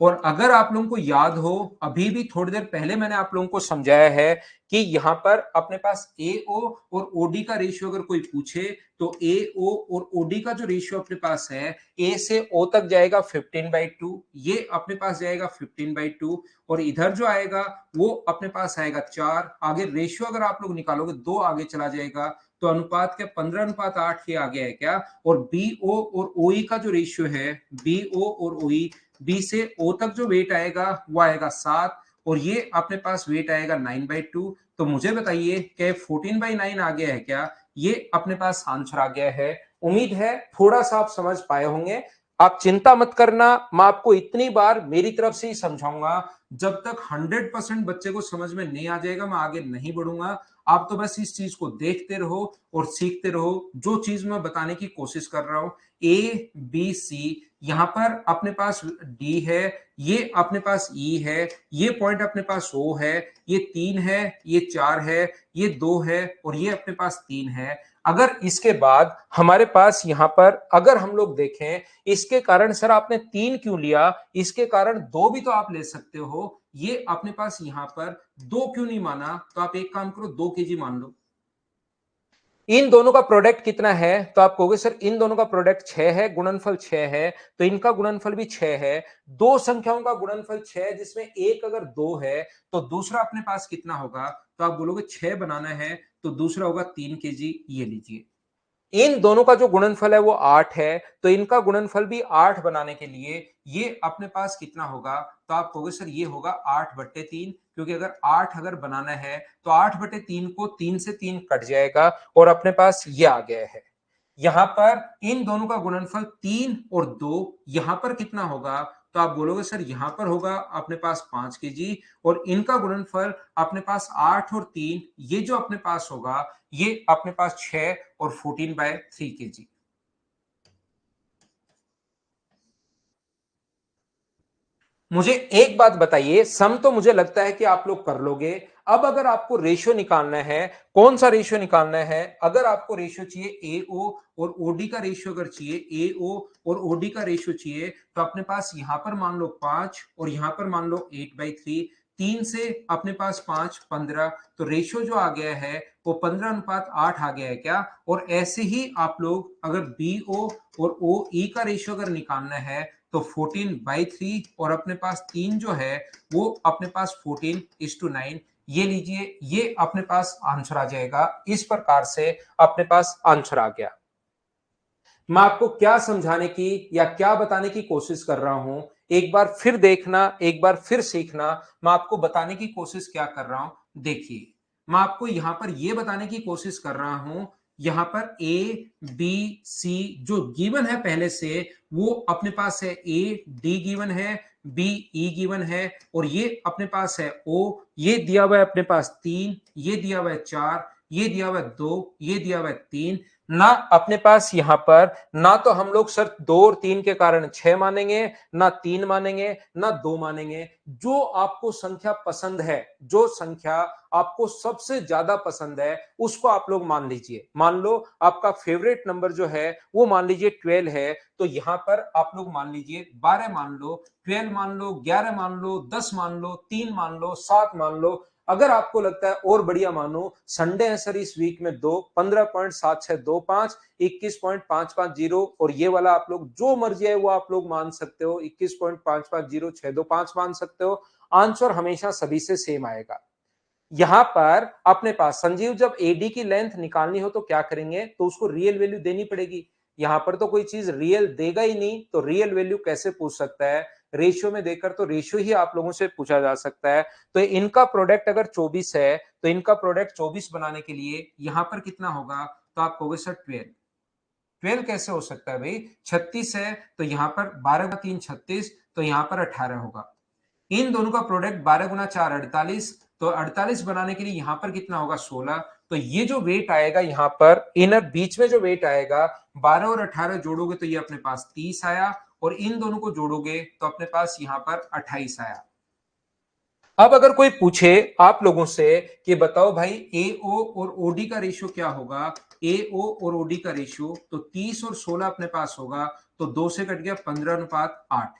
और अगर आप लोगों को याद हो, अभी भी थोड़ी देर पहले मैंने आप लोगों को समझाया है कि यहां पर अपने पास एओ और ओडी का रेशियो अगर कोई पूछे तो एओ और ओडी का जो रेशियो अपने पास है, ए से ओ तक जाएगा 15/2, ये अपने पास जाएगा 15/2, और इधर जो आएगा वो अपने पास आएगा 4। आगे रेशियो अगर आप लोग निकालोगे 2 आगे चला जाएगा, तो अनुपात के 15/8 ये आगे है क्या। और बीओ और ओई का जो रेशियो है, बीओ और ओई, बी से ओ तक जो वेट आएगा वो आएगा 7, और ये अपने पास वेट आएगा 9/2। तो मुझे बताइए क्या 14/9 आ गया है क्या, ये अपने पास आंसर आ गया है। उम्मीद है थोड़ा सा आप समझ पाए होंगे। आप चिंता मत करना, मैं आपको इतनी बार मेरी तरफ से ही समझाऊंगा, जब तक 100% बच्चे को समझ में नहीं आ जाएगा मैं आगे नहीं बढ़ूंगा। आप तो बस इस चीज को देखते रहो और सीखते रहो, जो चीज मैं बताने की कोशिश कर रहा हूं। ए बी सी, यहां पर अपने पास डी है, ये अपने पास ई है, ये पॉइंट अपने पास ओ है, ये 3 है, ये 4 है, ये 2 है, और ये अपने पास 3 है। अगर इसके बाद हमारे पास यहां पर अगर हम लोग देखें, इसके कारण सर आपने 3 क्यों लिया, इसके कारण 2 भी तो आप ले सकते हो। ये अपने पास यहां पर 2 क्यों नहीं माना, तो आप एक काम करो 2 kg मान लो। इन दोनों का प्रोडक्ट कितना है, तो आप कहोगे सर इन दोनों का प्रोडक्ट 6 है, गुणनफल 6 है, तो इनका गुणनफल भी 6 है। दो संख्याओं का गुणनफल 6 जिसमें एक अगर 2 है तो दूसरा अपने पास कितना होगा, तो आप बोलोगे 6 बनाना है तो दूसरा होगा 3 kg। ये लीजिए इन दोनों का जो गुणनफल है वो 8 है, तो इनका गुणनफल भी 8 बनाने के लिए ये अपने पास कितना होगा, तो आप कहोगे सर ये होगा 8/3, क्योंकि अगर 8 अगर बनाना है तो 8/3 को 3 से 3 कट जाएगा और अपने पास ये आ गया है। यहां पर इन दोनों का गुणनफल 3 और 2, यहां पर कितना होगा, तो आप बोलोगे सर यहां पर होगा अपने पास 5 kg, और इनका गुणनफल अपने पास 8 और 3, ये जो अपने पास होगा ये अपने पास 6 और 14/3 kg। मुझे एक बात बताइए, सम तो मुझे लगता है कि आप लोग कर लोगे। अब अगर आपको रेशियो निकालना है, कौन सा रेशियो निकालना है, अगर आपको रेशियो चाहिए एओ और ओडी का रेशियो अगर चाहिए, एओ और ओडी का रेशियो चाहिए, तो अपने पास यहां पर मान लो 5 और यहां पर मान लो 8/3, 3 से अपने पास 5 15, तो रेशियो जो आ गया है वो 15/8 आ गया है क्या। और ऐसे ही आप लोग अगर बीओ और ओ ई का रेशियो अगर निकालना है तो 14/3, और अपने पास 3 जो है वो अपने पास 14:9। ये लीजिए ये अपने पास आंसर आ जाएगा। इस प्रकार से अपने पास आंसर आ गया। मैं आपको क्या समझाने की या क्या बताने की कोशिश कर रहा हूं, एक बार फिर देखना, एक बार फिर सीखना। मैं आपको बताने की कोशिश क्या कर रहा हूं, देखिए मैं आपको यहां पर यह बताने की कोशिश कर रहा हूं, यहां पर ए बी सी जो गिवन है पहले से, वो अपने पास है ए डी गिवन है, बी ई गिवन है, और ये अपने पास है ओ, ये दिया हुआ है अपने पास 3, ये दिया हुआ है 4, ये दिया हुआ है 2, ये दिया हुआ है 3। ना अपने पास यहां पर ना तो हम लोग सर 2 और 3 के कारण 6 मानेंगे, ना 3 मानेंगे, ना 2 मानेंगे। जो आपको संख्या पसंद है, जो संख्या आपको सबसे ज्यादा पसंद है उसको आप लोग मान लीजिए। मान लो आपका फेवरेट नंबर जो है वो मान लीजिए 12 है, तो यहां पर आप लोग मान लीजिए 12 मान लो, 12 मान लो, 11 मान लो, 10 मान लो, 3 मान लो, 7 मान लो। अगर आपको लगता है और बढ़िया मानो, संडे है सर इस वीक में 15.7625, 21.550, और ये वाला आप लोग जो मर्जी है वो आप लोग मान सकते हो, 21.550625 मान सकते हो। आंसर हमेशा सभी से सेम आएगा। यहां पर अपने पास संजीव जब एडी की लेंथ निकालनी हो तो क्या करेंगे, तो उसको रियल वैल्यू देनी पड़ेगी। यहां पर तो कोई चीज रियल देगा ही नहीं, तो रियल वैल्यू कैसे पूछ सकता है, रेशियो में देकर तो रेशियो ही आप लोगों से पूछा जा सकता है। तो इनका प्रोडक्ट अगर 24 है तो इनका प्रोडक्ट 24 बनाने के लिए यहां पर कितना होगा, तो आप कहोगे सर 12। 12 कैसे हो सकता है भाई, 36 है तो यहां पर 12 का 3 36, तो यहां पर 18 होगा। इन दोनों का प्रोडक्ट 12 गुना 4 48, तो 48 बनाने के लिए यहां पर कितना होगा 16। तो ये जो वेट आएगा यहां पर इनर बीच में जो वेट आएगा, 12 और 18 जोड़ोगे तो ये अपने पास 30 आया, और इन दोनों को जोड़ोगे तो अपने पास यहां पर 28 आया। अब अगर कोई पूछे आप लोगों से कि बताओ भाई एओ और ओडी का रेशियो क्या होगा, एओ और ओडी का रेशियो, तो 30 और 16 अपने पास होगा, तो 2 से कट गया 15:8।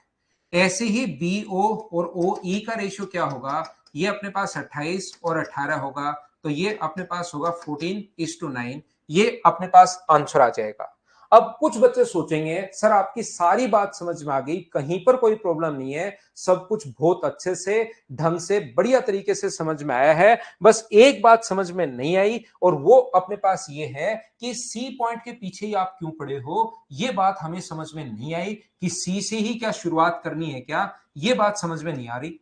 ऐसे ही बीओ और ओ ई का रेशियो क्या होगा, ये अपने पास 28 और 18 होगा, तो ये अपने पास होगा 14:9। ये अपने पास आंसर आ जाएगा। अब कुछ बच्चे सोचेंगे सर आपकी सारी बात समझ में आ गई, कहीं पर कोई प्रॉब्लम नहीं है, सब कुछ बहुत अच्छे से ढंग से बढ़िया तरीके से समझ में आया है, बस एक बात समझ में नहीं आई, और वो अपने पास ये है कि सी पॉइंट के पीछे ही आप क्यों पड़े हो। ये बात हमें समझ में नहीं आई कि सी से ही क्या शुरुआत करनी है क्या, ये बात समझ में नहीं आ रही।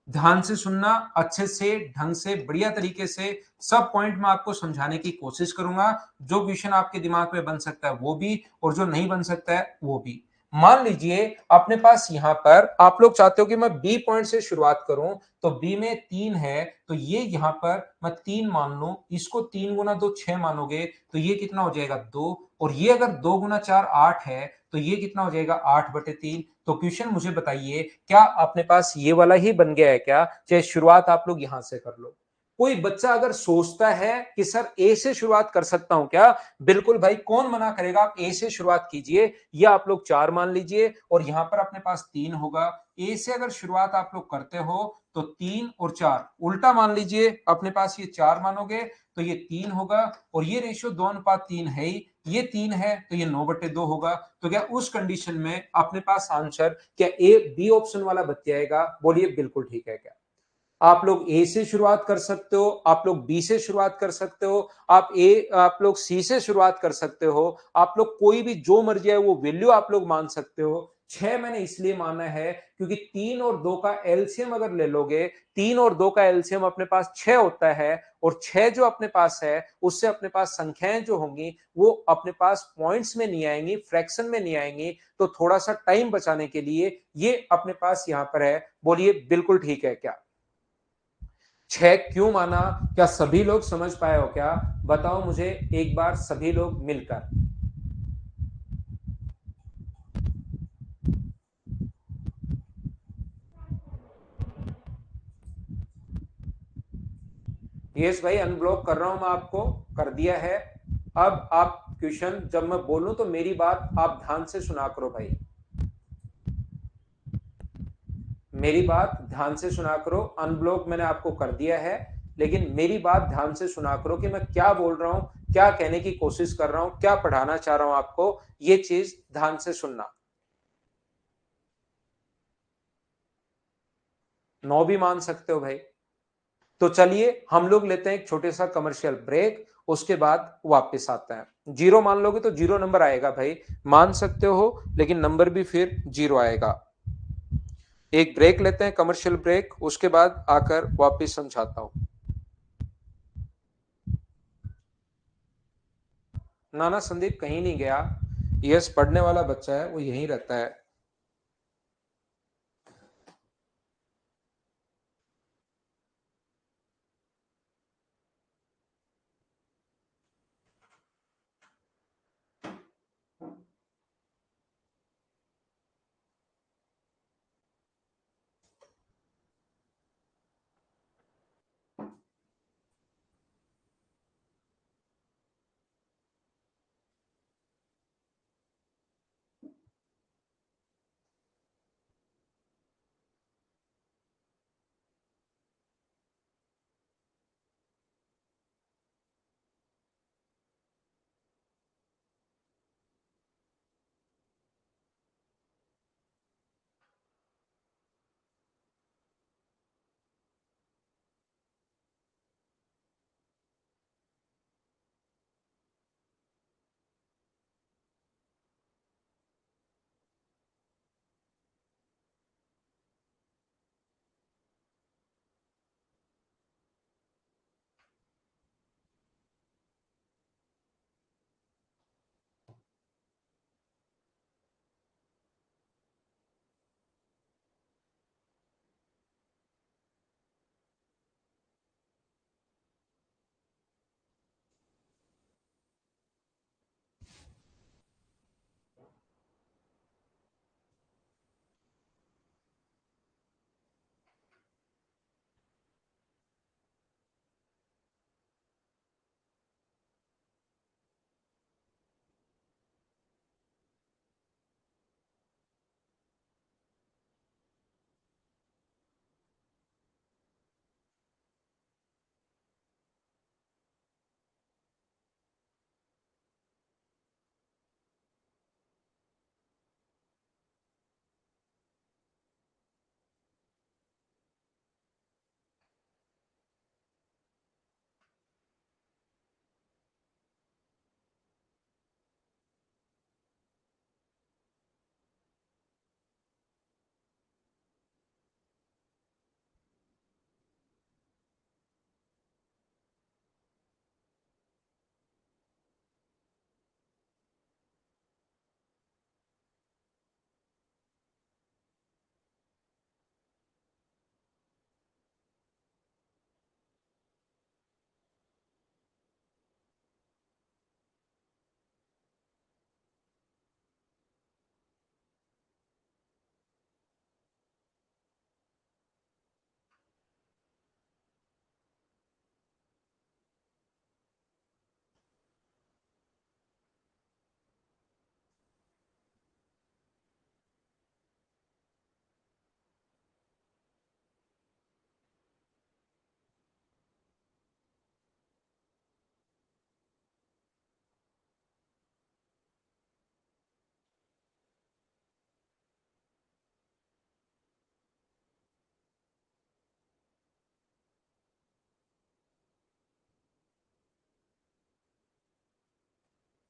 ध्यान से सुनना, अच्छे से ढंग से बढ़िया तरीके से सब पॉइंट में आपको समझाने की कोशिश करूंगा। जो क्वेश्चन आपके दिमाग में बन सकता है वो भी, और जो नहीं बन सकता है वो भी। मान लीजिए अपने पास यहां पर आप लोग चाहते हो कि मैं बी पॉइंट से शुरुआत करूं, तो बी में 3 है, तो ये यहां पर मैं 3 मान लू, इसको 3 गुना 2 6 मानोगे, तो ये कितना हो जाएगा 2, और ये अगर 2 गुना 4 8 है, तो ये कितना हो जाएगा 8/3। तो क्वेश्चन मुझे बताइए, क्या अपने पास ये वाला ही बन गया है क्या, चाहे शुरुआत आप लोग यहां से कर लो। कोई बच्चा अगर सोचता है कि सर ए से शुरुआत कर सकता हूं क्या, बिल्कुल भाई, कौन मना करेगा, आप ए से शुरुआत कीजिए। ये आप लोग 4 मान लीजिए, और यहां पर अपने पास 3 होगा। ए से अगर शुरुआत आप लोग करते हो तो 3 और 4 उल्टा मान लीजिए, अपने पास ये 4 मानोगे तो ये 3 होगा, और ये रेशियो 2:3 है ही, ये 3 है तो ये 9/2 होगा। तो क्या उस कंडीशन में अपने पास आंसर क्या ए बी ऑप्शन वाला बच जाएगा, बोलिए बिल्कुल ठीक है क्या। आप लोग ए से शुरुआत कर सकते हो, आप लोग बी से शुरुआत कर सकते हो, आप लोग सी से शुरुआत कर सकते हो, आप लोग कोई भी जो मर्जी है वो वैल्यू आप लोग मान सकते हो। 6 मैंने इसलिए माना है क्योंकि 3 और 2 का एलसीएम अगर ले लोगे, 3 और 2 का एलसीएम अपने पास 6 होता है, और 6 जो अपने पास है उससे अपने पास संख्याएं जो होंगी वो अपने पास पॉइंट्स में नहीं आएंगी, फ्रैक्शन में नहीं आएंगी। तो थोड़ा सा टाइम बचाने के लिए ये अपने पास यहां पर है, बोलिए बिल्कुल ठीक है क्या। 6 क्यों माना, क्या सभी लोग समझ पाए हो क्या, बताओ मुझे एक बार सभी लोग मिलकर। यस भाई, अनब्लॉक कर रहा हूं मैं आपको, कर दिया है। अब आप क्वेश्चन जब मैं बोलूं तो मेरी बात आप ध्यान से सुना करो भाई, मेरी बात ध्यान से सुना करो। अनब्लॉक मैंने आपको कर दिया है, लेकिन मेरी बात ध्यान से सुना करो कि मैं क्या बोल रहा हूं, क्या कहने की कोशिश कर रहा हूं, क्या पढ़ाना चाह रहा हूं आपको, ये चीज ध्यान से सुनना। 9 भी मान सकते हो भाई। तो चलिए हम लोग लेते हैं एक छोटे सा कमर्शियल ब्रेक, उसके बाद वापस आते हैं। जीरो मान लोगे तो जीरो नंबर आएगा भाई, मान सकते हो, लेकिन नंबर भी फिर जीरो आएगा। एक ब्रेक लेते हैं, कमर्शियल ब्रेक, उसके बाद आकर वापस समझाता हूं। ना ना संदीप कहीं नहीं गया, यस पढ़ने वाला बच्चा है, वो यहीं रहता है।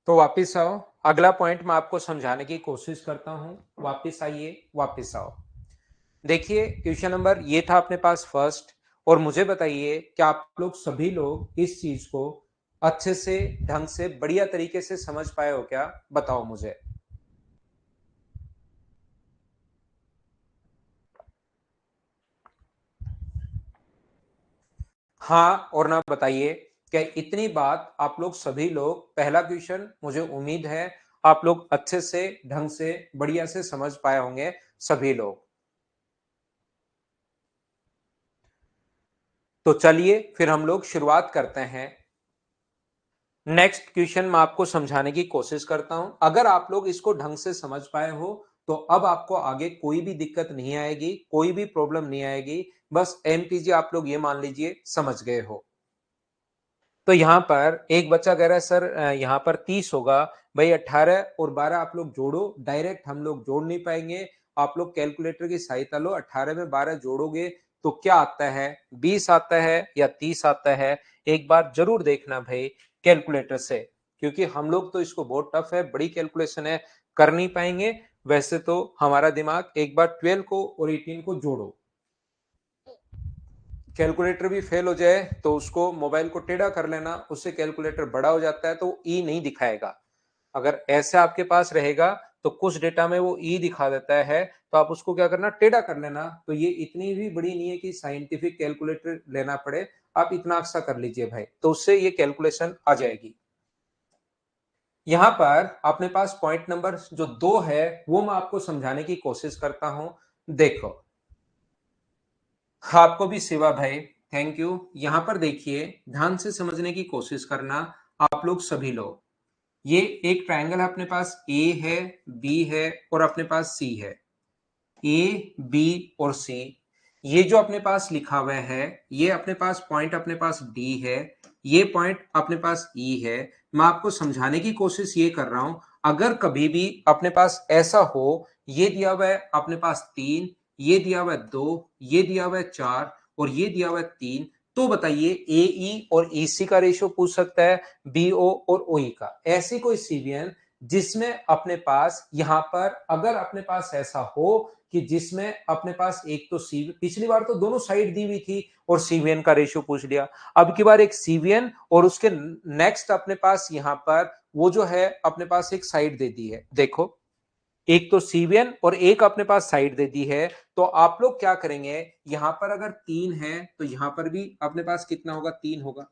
तो वापिस आओ, अगला पॉइंट मैं आपको समझाने की कोशिश करता हूं। वापिस आइए, वापिस आओ। देखिए क्वेश्चन नंबर ये था अपने पास फर्स्ट, और मुझे बताइए कि आप लोग सभी लोग इस चीज को अच्छे से, ढंग से, बढ़िया तरीके से समझ पाए हो क्या? बताओ मुझे। हाँ और ना बताइए क्या इतनी बात आप लोग सभी लोग, पहला क्वेश्चन मुझे उम्मीद है आप लोग अच्छे से, ढंग से, बढ़िया से समझ पाए होंगे सभी लोग। तो चलिए फिर हम लोग शुरुआत करते हैं। नेक्स्ट क्वेश्चन मैं आपको समझाने की कोशिश करता हूं। अगर आप लोग इसको ढंग से समझ पाए हो तो अब आपको आगे कोई भी दिक्कत नहीं आएगी, कोई भी प्रॉब्लम नहीं आएगी। बस एमपीजी आप लोग ये मान लीजिए समझ गए हो। तो यहाँ पर एक बच्चा कह रहा है सर यहाँ पर 30 होगा। भाई 18 और 12 आप लोग जोड़ो, डायरेक्ट हम लोग जोड़ नहीं पाएंगे। आप लोग कैलकुलेटर की सहायता लो, 18 में 12 जोड़ोगे तो क्या आता है? 20 आता है या 30 आता है? एक बार जरूर देखना भाई कैलकुलेटर से, क्योंकि हम लोग तो इसको बहुत टफ है, बड़ी कैलकुलेशन है, कर नहीं पाएंगे। वैसे तो हमारा दिमाग, एक बार 12 को और 18 को जोड़ो, कैलकुलेटर भी फेल हो जाए तो उसको, मोबाइल को टेढ़ा कर लेना, उससे कैलकुलेटर बड़ा हो जाता है तो ई नहीं दिखाएगा। अगर ऐसे आपके पास रहेगा तो कुछ डेटा में वो ई दिखा देता है, तो आप उसको क्या करना, टेढ़ा कर लेना। तो ये इतनी भी बड़ी नहीं है कि साइंटिफिक कैलकुलेटर लेना पड़े, आप इतना अक्सा कर लीजिए भाई, तो उससे ये कैलकुलेशन आ जाएगी। यहां पर अपने पास पॉइंट नंबर जो 2 है वो मैं आपको समझाने की कोशिश करता हूं। देखो, आपको भी शिवा भाई, थैंक यू। यहां पर देखिए, ध्यान से समझने की कोशिश करना आप लोग सभी लोग। ये एक ट्रायंगल अपने पास ए है, बी है और अपने पास सी है। ए, बी और सी, ये जो अपने पास लिखा हुआ है, ये अपने पास पॉइंट अपने पास डी है, ये पॉइंट अपने पास ई है। मैं आपको समझाने की कोशिश ये कर रहा हूं, अगर कभी भी अपने पास ऐसा हो, ये दिया हुआ है अपने पास 3, ये दिया हुआ है 2, ये दिया हुआ है 4 और ये दिया हुआ है 3, तो बताइए ए ई और ई सी का रेशियो पूछ सकता है, बी ओ और ओ ई का। ऐसी कोई सीवीएन जिसमें अपने पास, यहां पर अगर अपने पास ऐसा हो कि जिसमें अपने पास एक तो सी, पिछली बार तो दोनों साइड दी हुई थी और सीवीएन का रेशियो पूछ लिया, अब की बार एक सीवीएन और उसके नेक्स्ट अपने पास यहां पर वो जो है अपने पास एक साइड दे दी है। देखो, एक तो सीवीएन और एक अपने पास साइड दे दी है, तो आप लोग क्या करेंगे, यहां पर अगर 3 है तो यहां पर भी अपने पास कितना होगा, 3 होगा।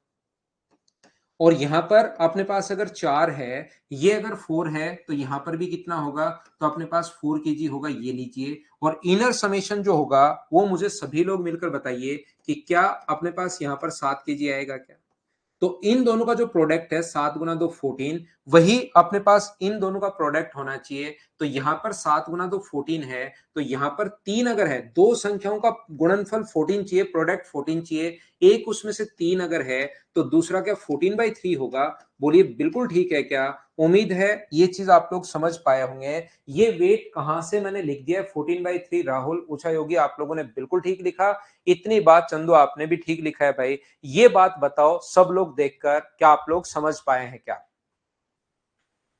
और यहां पर अपने पास अगर 4 है, ये अगर 4 है तो यहां पर भी कितना होगा, तो अपने पास 4 केजी होगा, ये लीजिए। और इनर समेशन जो होगा वो मुझे सभी लोग मिलकर बताइए कि क्या अपने पास यहां पर 7 केजी आएगा क्या? तो इन दोनों का जो प्रोडक्ट है 7 गुना 2 14, वही अपने पास इन दोनों का प्रोडक्ट होना चाहिए। तो यहां पर 7 गुना 2 14 है, तो यहां पर 3 अगर है, दो संख्याओं का गुणनफल 14 चाहिए, प्रोडक्ट 14 चाहिए, एक उसमें से 3 अगर है तो दूसरा क्या 14/3 होगा? बोलिए बिल्कुल ठीक है क्या? उम्मीद है ये चीज आप लोग समझ पाए होंगे। ये वेट कहां से मैंने लिख दिया है 14/3, राहुल ऊषा योगी आप लोगों ने बिल्कुल ठीक लिखा। इतनी बात चंदू आपने भी ठीक लिखा है भाई। ये बात बताओ सब लोग देखकर, क्या आप लोग समझ पाए हैं क्या?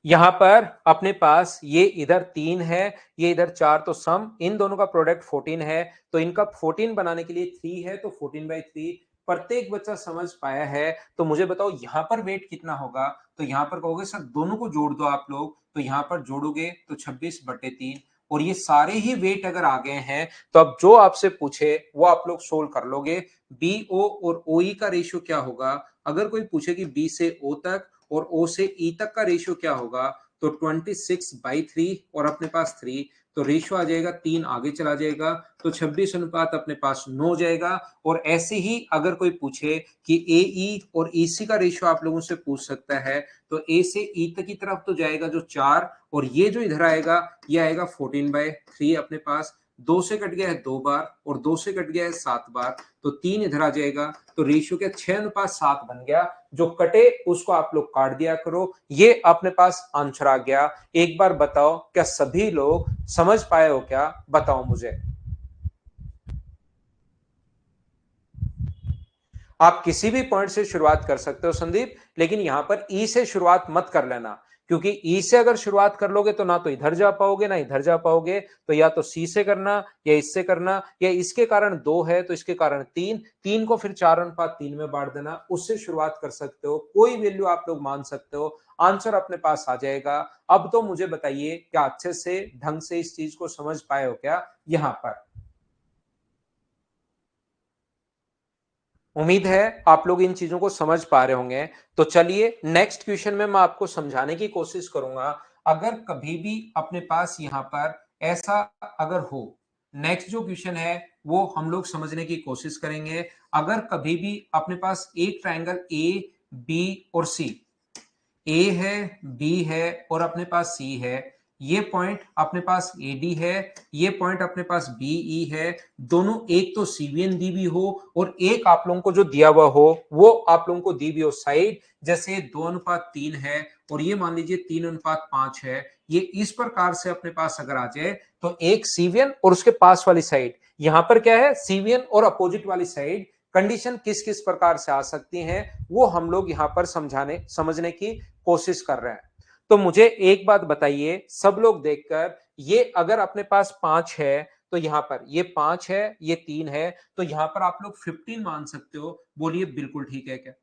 यहां पर अपने पास ये इधर 3 है, ये इधर 4, तो सम इन दोनों का प्रोडक्ट 14 है, तो इनका 14 बनाने के लिए 3 है, तो 14/3। प्रत्येक बच्चा समझ पाया है। तो मुझे बताओ यहां पर वेट कितना होगा? तो यहां पर कहोगे सर दोनों को जोड़ दो आप लोग, तो यहां पर जोड़ोगे तो 26/3। और ये सारे ही वेट अगर आ गए हैं तो अब जो आपसे पूछे वो आप लोग सोल्व कर लोगे। बी ओ और ओ ई का रेशियो क्या होगा? अगर कोई पूछे कि बी से ओ तक और ओ से ई तक का रेशियो क्या होगा, तो 26/3 और अपने पास 3, तो रेशियो आ जाएगा 3 आगे चला जाएगा, तो 26 अनुपात अपने पास 9 हो जाएगा। और ऐसे ही अगर कोई पूछे कि ए ई और ई सी का रेशियो आप लोगों से पूछ सकता है, तो ए से ई तक की तरफ तो जाएगा जो 4, और ये जो इधर आएगा ये आएगा 14/3 अपने पास। 2 से कट गया है 2 बार और 2 से कट गया है 7 बार, तो 3 इधर आ जाएगा, तो रेशियो क्या 6:7 बन गया। जो कटे उसको आप लोग काट दिया करो, ये अपने पास आंसर आ गया। एक बार बताओ क्या सभी लोग समझ पाए हो क्या? बताओ मुझे। आप किसी भी पॉइंट से शुरुआत कर सकते हो संदीप, लेकिन यहां पर ई से शुरुआत मत कर लेना, क्योंकि ई से अगर शुरुआत कर लोगे तो ना तो इधर जा पाओगे ना इधर जा पाओगे, तो या तो सी से करना या इससे करना, या इसके कारण 2 है तो इसके कारण 3, 3 को फिर 4:3 में बांट देना, उससे शुरुआत कर सकते हो, कोई वैल्यू आप लोग मान सकते हो, आंसर अपने पास आ जाएगा। अब तो मुझे बताइए क्या अच्छे से ढंग से इस चीज को समझ पाए हो क्या यहां पर? उम्मीद है आप लोग इन चीजों को समझ पा रहे होंगे। तो चलिए नेक्स्ट क्वेश्चन में मैं आपको समझाने की कोशिश करूंगा। अगर कभी भी अपने पास यहां पर ऐसा अगर हो, नेक्स्ट जो क्वेश्चन है वो हम लोग समझने की कोशिश करेंगे। अगर कभी भी अपने पास एक ट्रायंगल ए बी और सी, ए है बी है और अपने पास सी है, ये पॉइंट अपने पास ए डी है, ये पॉइंट अपने पास बी ई है, दोनों एक तो सीवीएन दी भी हो और एक आप लोगों को जो दिया हुआ हो वो आप लोगों को दी भी हो साइड, जैसे 2:3 है और ये मान लीजिए 3:5 है, ये इस प्रकार से अपने पास अगर आ जाए तो एक सीवीएन और उसके पास वाली साइड, यहां पर क्या है सीवीएन और अपोजिट वाली साइड, कंडीशन किस किस प्रकार से आ सकती हैं वो हम लोग यहां पर समझने की कोशिश कर रहे हैं। तो मुझे एक बात बताइए सब लोग देखकर, ये अगर अपने पास 5 है तो यहां पर ये 5 है ये 3 है, तो यहां पर आप लोग 15 मान सकते हो, बोलिए बिल्कुल ठीक है क्या?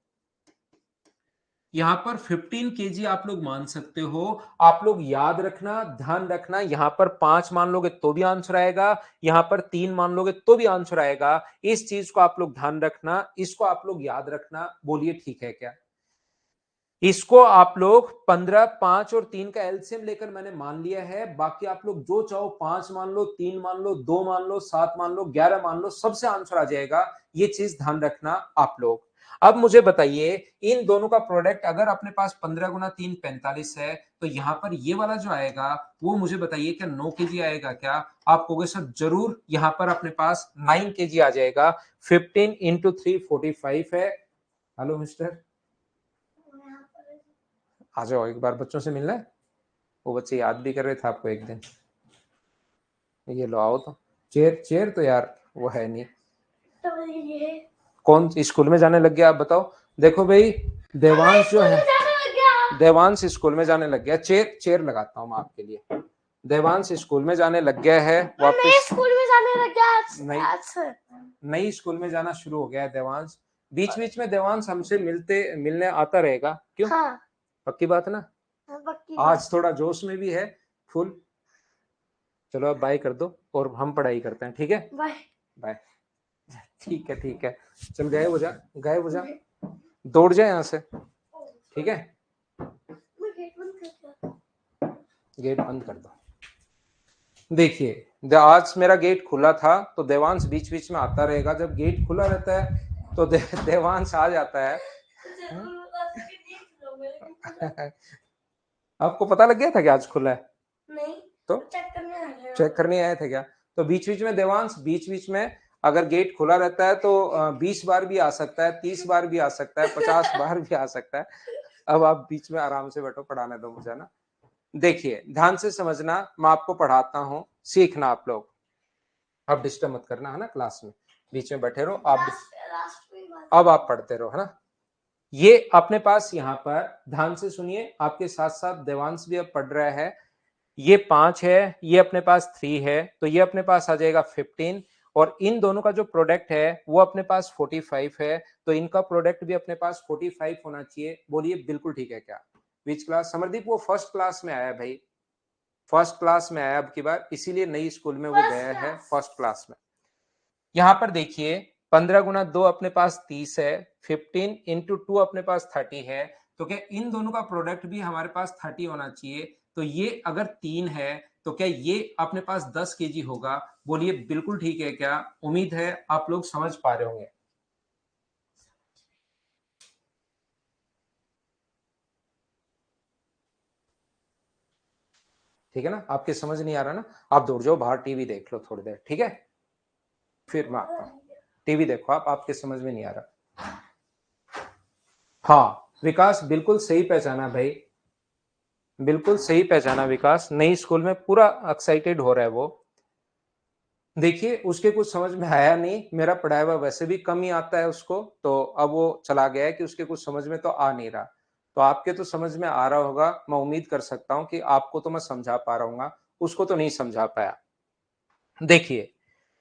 यहां पर 15 केजी आप लोग मान सकते हो। आप लोग याद रखना ध्यान रखना, यहां पर 5 मान लोगे तो भी आंसर आएगा, यहां पर 3 मान लोगे तो भी आंसर आएगा। इस चीज को आप लोग ध्यान रखना, इसको आप लोग याद रखना, बोलिए ठीक है क्या? इसको आप लोग 15, 5 और 3 का एलसीएम लेकर मैंने मान लिया है, बाकी आप लोग जो चाहो 5 मान लो, 3 मान लो, 2 मान लो, 7 मान लो, 11 मान लो, सबसे आंसर आ जाएगा। ये चीज ध्यान रखना आप लोग। अब मुझे बताइए इन दोनों का प्रोडक्ट अगर अपने पास 15 × 3 45 है, तो यहां पर ये वाला जो आएगा वो मुझे बताइए क्या 9 केजी आएगा क्या? आप कहोगे सर जरूर, यहां पर अपने पास 9 केजी आ जाएगा। 15 × 3 45 है। हेलो मिस्टर, आ जाओ एक बार बच्चों से मिलना है। वो बच्चे याद भी कर रहे थे आपको एक दिन। ये लो आओ तो। चेयर चेयर तो यार वो है नहीं। तो ये कौन स्कूल में जाने लग गया आप बताओ? देखो भाई देवांश जो है, देवांश स्कूल में जाने लग गया। चेयर चेयर लगाता हूँ मैं आपके लिए। देवांश स्कूल में जाने लग गया है वापस। स्कूल में जाने लग गया नई स्कूल में जाना शुरू हो गया है देवांश। बीच बीच में देवांश हमसे मिलने आता रहेगा क्यों? हाँ। पक्की बात ना? आज थोड़ा जोश में भी है फुल। चलो अब बाय कर दो और हम पढ़ाई करते हैं, ठीक है? Bye bye. ठीक है ठीक है, चल गायब हो जा, गायब हो जा, दौड़ जाए यहाँ से, ठीक है? गेट बंद कर दो। देखिए आज मेरा गेट खुला था तो देवांश बीच बीच में आता रहेगा। जब गेट खुला रहता है तो देवांश आ जाता है। आपको पता लग गया था कि आज खुला है? नहीं तो चेक करने आए थे क्या? तो बीच बीच में देवांश, बीच बीच में अगर गेट खुला रहता है तो 20 बार भी आ सकता है, 30 बार भी आ सकता है, 50 बार भी आ सकता है। अब आप बीच में आराम से बैठो, पढ़ाने दो मुझे ना। देखिए ध्यान से समझना, मैं आपको पढ़ाता हूँ, सीखना आप लोग। अब डिस्टर्ब मत करना है ना, क्लास में बीच में बैठे रहो आप। अब आप पढ़ते रहो है ना। ये अपने पास यहाँ पर ध्यान से सुनिए, आपके साथ साथ देवांश भी अब पढ़ रहा है। ये 5 है, ये अपने पास 3 है, तो ये अपने पास आ जाएगा 15, और इन दोनों का जो प्रोडक्ट है वो अपने पास 45 है, तो इनका प्रोडक्ट भी अपने पास 45 होना चाहिए। बोलिए बिल्कुल ठीक है क्या? Which class? समरदीप वो फर्स्ट क्लास में आया भाई, फर्स्ट क्लास में आया अब की बार, इसीलिए नई स्कूल में वो गया है फर्स्ट क्लास में। यहां पर देखिए 15 × 2 अपने पास 30 है, 15 × 2 अपने पास 30 है, तो क्या इन दोनों का प्रोडक्ट भी हमारे पास 30 होना चाहिए। तो ये अगर 3 है तो क्या ये अपने पास 10 केजी होगा? बोलिए बिल्कुल ठीक है क्या? उम्मीद है आप लोग समझ पा रहे होंगे। ठीक है ना? आपके समझ नहीं आ रहा ना, आप दौड़ जाओ बाहर, टीवी देख लो थोड़ी देर, ठीक है? फिर मैं आता हूँ, टीवी देखो आप, आपके समझ में नहीं आ रहा। हाँ विकास बिल्कुल सही पहचाना भाई, बिल्कुल सही पहचाना विकास, नई स्कूल में पूरा एक्साइटेड हो रहा है वो। देखिए उसके कुछ समझ में आया नहीं, मेरा पढ़ाया हुआ वैसे भी कम ही आता है उसको, तो अब वो चला गया है कि उसके कुछ समझ में तो आ नहीं रहा। तो आपके तो समझ में आ रहा होगा, मैं उम्मीद कर सकता हूं कि आपको तो मैं समझा पा रहा हूँ, उसको तो नहीं समझा पाया। देखिए,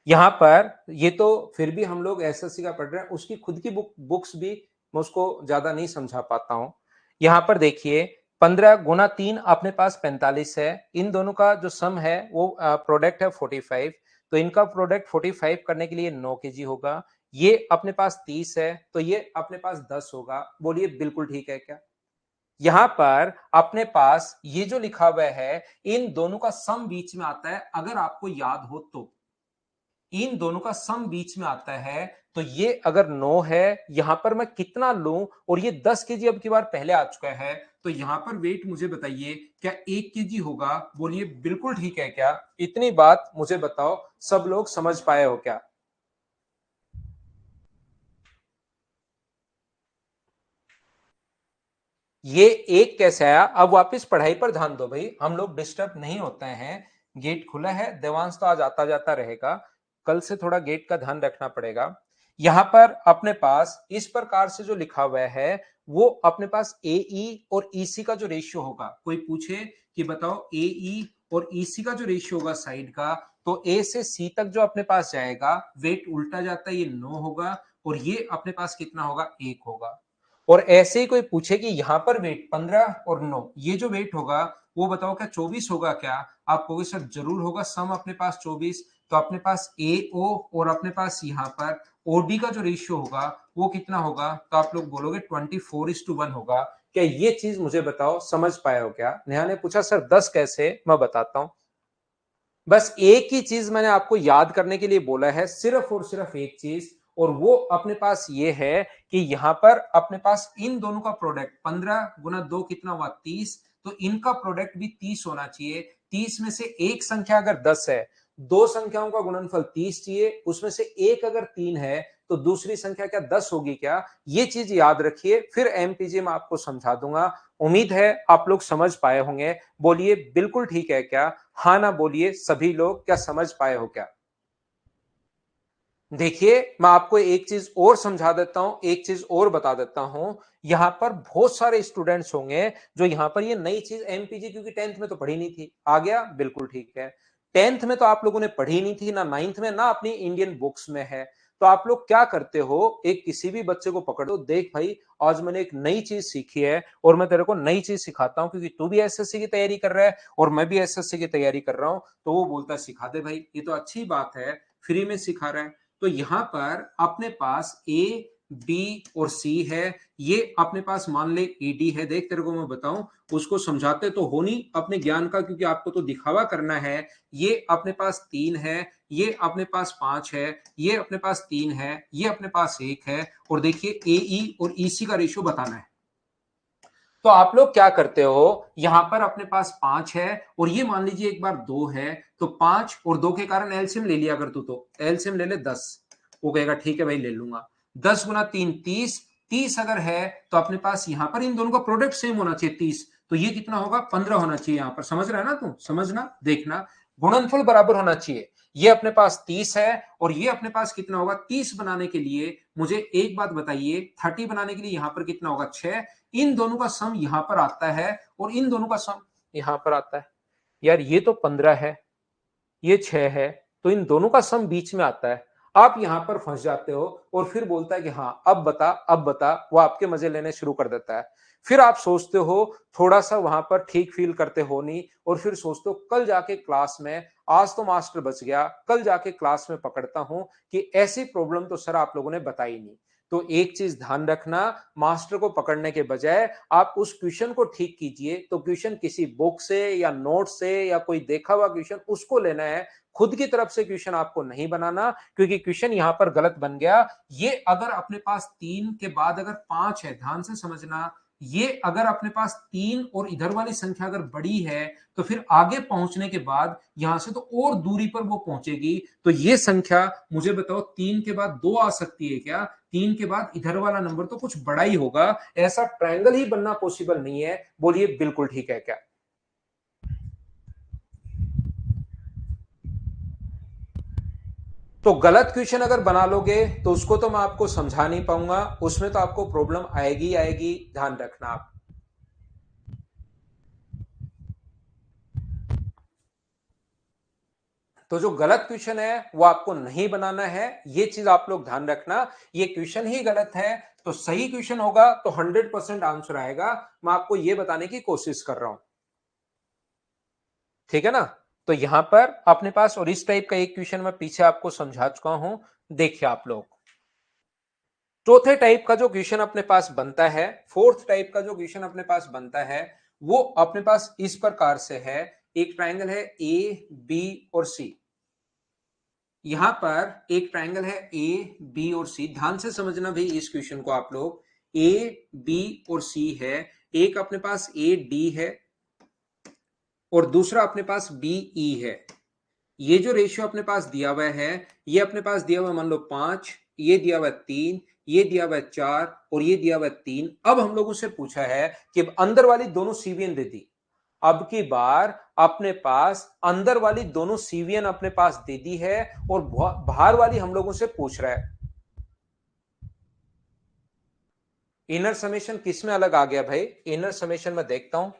यहाँ पर ये तो फिर भी हम लोग एसएससी का पढ़ रहे हैं, उसकी खुद की बुक्स भी मैं उसको ज्यादा नहीं समझा पाता हूँ। यहाँ पर देखिए, 15 गुना 3 अपने पास 45 है, इन दोनों का जो सम है वो प्रोडक्ट है 45, तो इनका प्रोडक्ट 45 करने के लिए 9 केजी होगा। ये अपने पास 30 है, तो ये अपने पास 10 होगा। बोलिए बिल्कुल ठीक है क्या? यहां पर अपने पास ये जो लिखा हुआ है, इन दोनों का सम बीच में आता है, अगर आपको याद हो तो इन दोनों का सम बीच में आता है। तो ये अगर 9 है, यहां पर मैं कितना लूं, और ये 10 केजी अब की बार पहले आ चुका है, तो यहां पर वेट मुझे बताइए क्या 1 केजी होगा? बोलिए बिल्कुल ठीक है क्या? इतनी बात मुझे बताओ, सब लोग समझ पाए हो क्या? ये एक कैसे आया? अब वापस पढ़ाई पर ध्यान दो भाई, हम लोग डिस्टर्ब नहीं होते हैं। गेट खुला है, देवांश तो आज आता जाता रहेगा, कल से थोड़ा गेट का ध्यान रखना पड़ेगा। यहां पर अपने पास इस प्रकार से जो लिखा हुआ है, वो अपने पास एई और ईसी का जो रेशियो होगा, कोई पूछे कि बताओ एई और ईसी का जो रेशियो होगा साइड का, तो ए से सी तक जो अपने पास जाएगा, वेट उल्टा जाता है, ये 9 होगा, और ये अपने पास कितना होगा? 1 होगा। और ऐसे ही कोई पूछे कि यहां पर वेट 15 और 9, ये जो वेट होगा वो बताओ क्या 24 होगा क्या? आप कहोगे सर जरूर होगा, सम अपने पास 24, तो अपने पास ए ओ और अपने पास यहाँ पर ओडी का जो रेशियो होगा वो कितना होगा? तो आप लोग बोलोगे 24:1 होगा। क्या ये चीज मुझे बताओ, समझ पाए हो क्या? नेहा ने पूछा सर 10 कैसे, मैं बताता हूं। बस एक ही चीज मैंने आपको याद करने के लिए बोला है, सिर्फ और सिर्फ एक चीज, और वो अपने पास ये है कि यहां पर अपने पास इन दोनों का प्रोडक्ट 15 गुना 2 कितना हुआ? 30, तो इनका प्रोडक्ट भी 30 होना चाहिए। 30 में से एक संख्या अगर 10 है, दो संख्याओं का गुणनफल 30 चाहिए, उसमें से एक अगर 3 है, तो दूसरी संख्या क्या 10 होगी क्या? ये चीज याद रखिए, फिर एमपीजे में आपको समझा दूंगा। उम्मीद है आप लोग समझ पाए होंगे। बोलिए बिल्कुल ठीक है क्या? हाँ ना बोलिए सभी लोग, क्या समझ पाए हो क्या? देखिए, मैं आपको एक चीज और समझा देता हूं, एक चीज और बता देता हूं। यहां पर बहुत सारे स्टूडेंट्स होंगे जो यहां पर ये नई चीज एमपीजी, क्योंकि 10th में तो पढ़ी नहीं थी, आ गया बिल्कुल ठीक है। 10th में तो आप लोगों ने पढ़ी नहीं थी ना, 9th में ना अपनी इंडियन बुक्स में है। तो आप लोग क्या करते हो, एक किसी भी बच्चे को पकड़ो, देख भाई आज मैंने एक नई चीज सीखी है और मैं तेरे को नई चीज सिखाता हूं, क्योंकि तू भी एसएससी की तैयारी कर रहा है और मैं भी एसएससी की तैयारी कर रहा हूं। तो वो बोलता है सिखा दे भाई, ये तो अच्छी बात है, फ्री में सिखा रहा है। तो यहां पर अपने पास ए बी और सी है, ये अपने पास मान ले ईडी है। देख तेरे को मैं बताऊं, उसको समझाते तो हो नहीं अपने ज्ञान का, क्योंकि आपको तो दिखावा करना है। ये अपने पास 3 है, ये अपने पास 5 है, ये अपने पास 3 है, ये अपने पास 1 है, और देखिए एई और ईसी का रेशियो बताना है। तो आप लोग क्या करते हो, यहां पर अपने पास 5 है और ये मान लीजिए एक बार 2 है, तो 5 और 2 के कारण एलसीएम ले लिया अगर तू, तो एलसीएम ले ले 10। वो कहेगा ठीक है भाई ले लूंगा। 10 गुना 3 30, 30 अगर है तो अपने पास यहां पर इन दोनों का प्रोडक्ट सेम होना चाहिए 30, तो ये कितना होगा? 15 होना चाहिए। यहां पर समझ रहा है ना तू? समझना, देखना, गुणनफल बराबर होना चाहिए। ये अपने पास 30 है और ये अपने पास कितना होगा? 30 बनाने के लिए मुझे एक बात बताइए, 30 बनाने के लिए यहां पर कितना होगा? 6। इन दोनों का सम यहां पर आता है और इन दोनों का सम यहां पर आता है। यार ये तो 15 है, ये 6 है, तो इन दोनों का सम बीच में आता है। आप यहां पर फंस जाते हो और फिर बोलता है कि हाँ अब बता, अब बता। वो आपके मजे लेने शुरू कर देता है। फिर आप सोचते हो, थोड़ा सा वहां पर ठीक फील करते हो नहीं, और फिर सोचते हो कल जाके क्लास में, आज तो मास्टर बच गया, कल जाके क्लास में पकड़ता हूं कि ऐसी प्रॉब्लम तो सर आप लोगों ने बताई नहीं। तो एक चीज ध्यान रखना, मास्टर को पकड़ने के बजाय आप उस क्वेश्चन को ठीक कीजिए। तो क्वेश्चन किसी बुक से या नोट से या कोई देखा हुआ क्वेश्चन उसको लेना है, खुद की तरफ से क्वेश्चन आपको नहीं बनाना, क्योंकि क्वेश्चन यहां पर गलत बन गया। ये अगर अपने पास 3 के बाद अगर 5 है, ध्यान से समझना, ये अगर अपने पास 3 और इधर वाली संख्या अगर बड़ी है, तो फिर आगे पहुंचने के बाद यहां से तो और दूरी पर वो पहुंचेगी। तो ये संख्या मुझे बताओ 3 के बाद 2 आ सकती है क्या? 3 के बाद इधर वाला नंबर तो कुछ बड़ा ही होगा, ऐसा ट्रायंगल ही बनना पॉसिबल नहीं है। बोलिए बिल्कुल ठीक है क्या? तो गलत क्वेश्चन अगर बना लोगे तो उसको तो मैं आपको समझा नहीं पाऊंगा, उसमें तो आपको प्रॉब्लम आएगी आएगी, ध्यान रखना आप। तो जो गलत क्वेश्चन है वो आपको नहीं बनाना है, ये चीज आप लोग ध्यान रखना। ये क्वेश्चन ही गलत है तो सही क्वेश्चन होगा तो 100% आंसर आएगा। मैं आपको ये बताने की कोशिश कर रहा हूं, ठीक है ना। तो यहां पर अपने पास और इस टाइप का एक क्वेश्चन मैं पीछे आपको समझा चुका हूं। देखिए आप लोग, चौथे टाइप का जो क्वेश्चन अपने पास बनता है, फोर्थ टाइप का जो क्वेश्चन अपने पास बनता है वो अपने पास इस प्रकार से है। एक ट्रायंगल है ए बी और सी। यहां पर एक ट्रायंगल है ए बी और सी, ध्यान से समझना भाई इस क्वेश्चन को आप लोग। ए बी और सी है, एक अपने पास ए डी है और दूसरा अपने पास बी ई है। ये जो रेशियो अपने पास दिया हुआ है, ये अपने पास दिया हुआ मान लो 5, ये दिया हुआ 3, ये दिया हुआ 4 और ये दिया हुआ 3। अब हम लोगों से पूछा है कि अंदर वाली दोनों सीवीएन दे दी। अब की बार अपने पास अंदर वाली दोनों सीवीएन अपने पास दे दी है और बाहर वाली हम लोगों से पूछ रहा है। इनर समेशन किस में अलग आ गया भाई? इनर समेशन में देखता हूं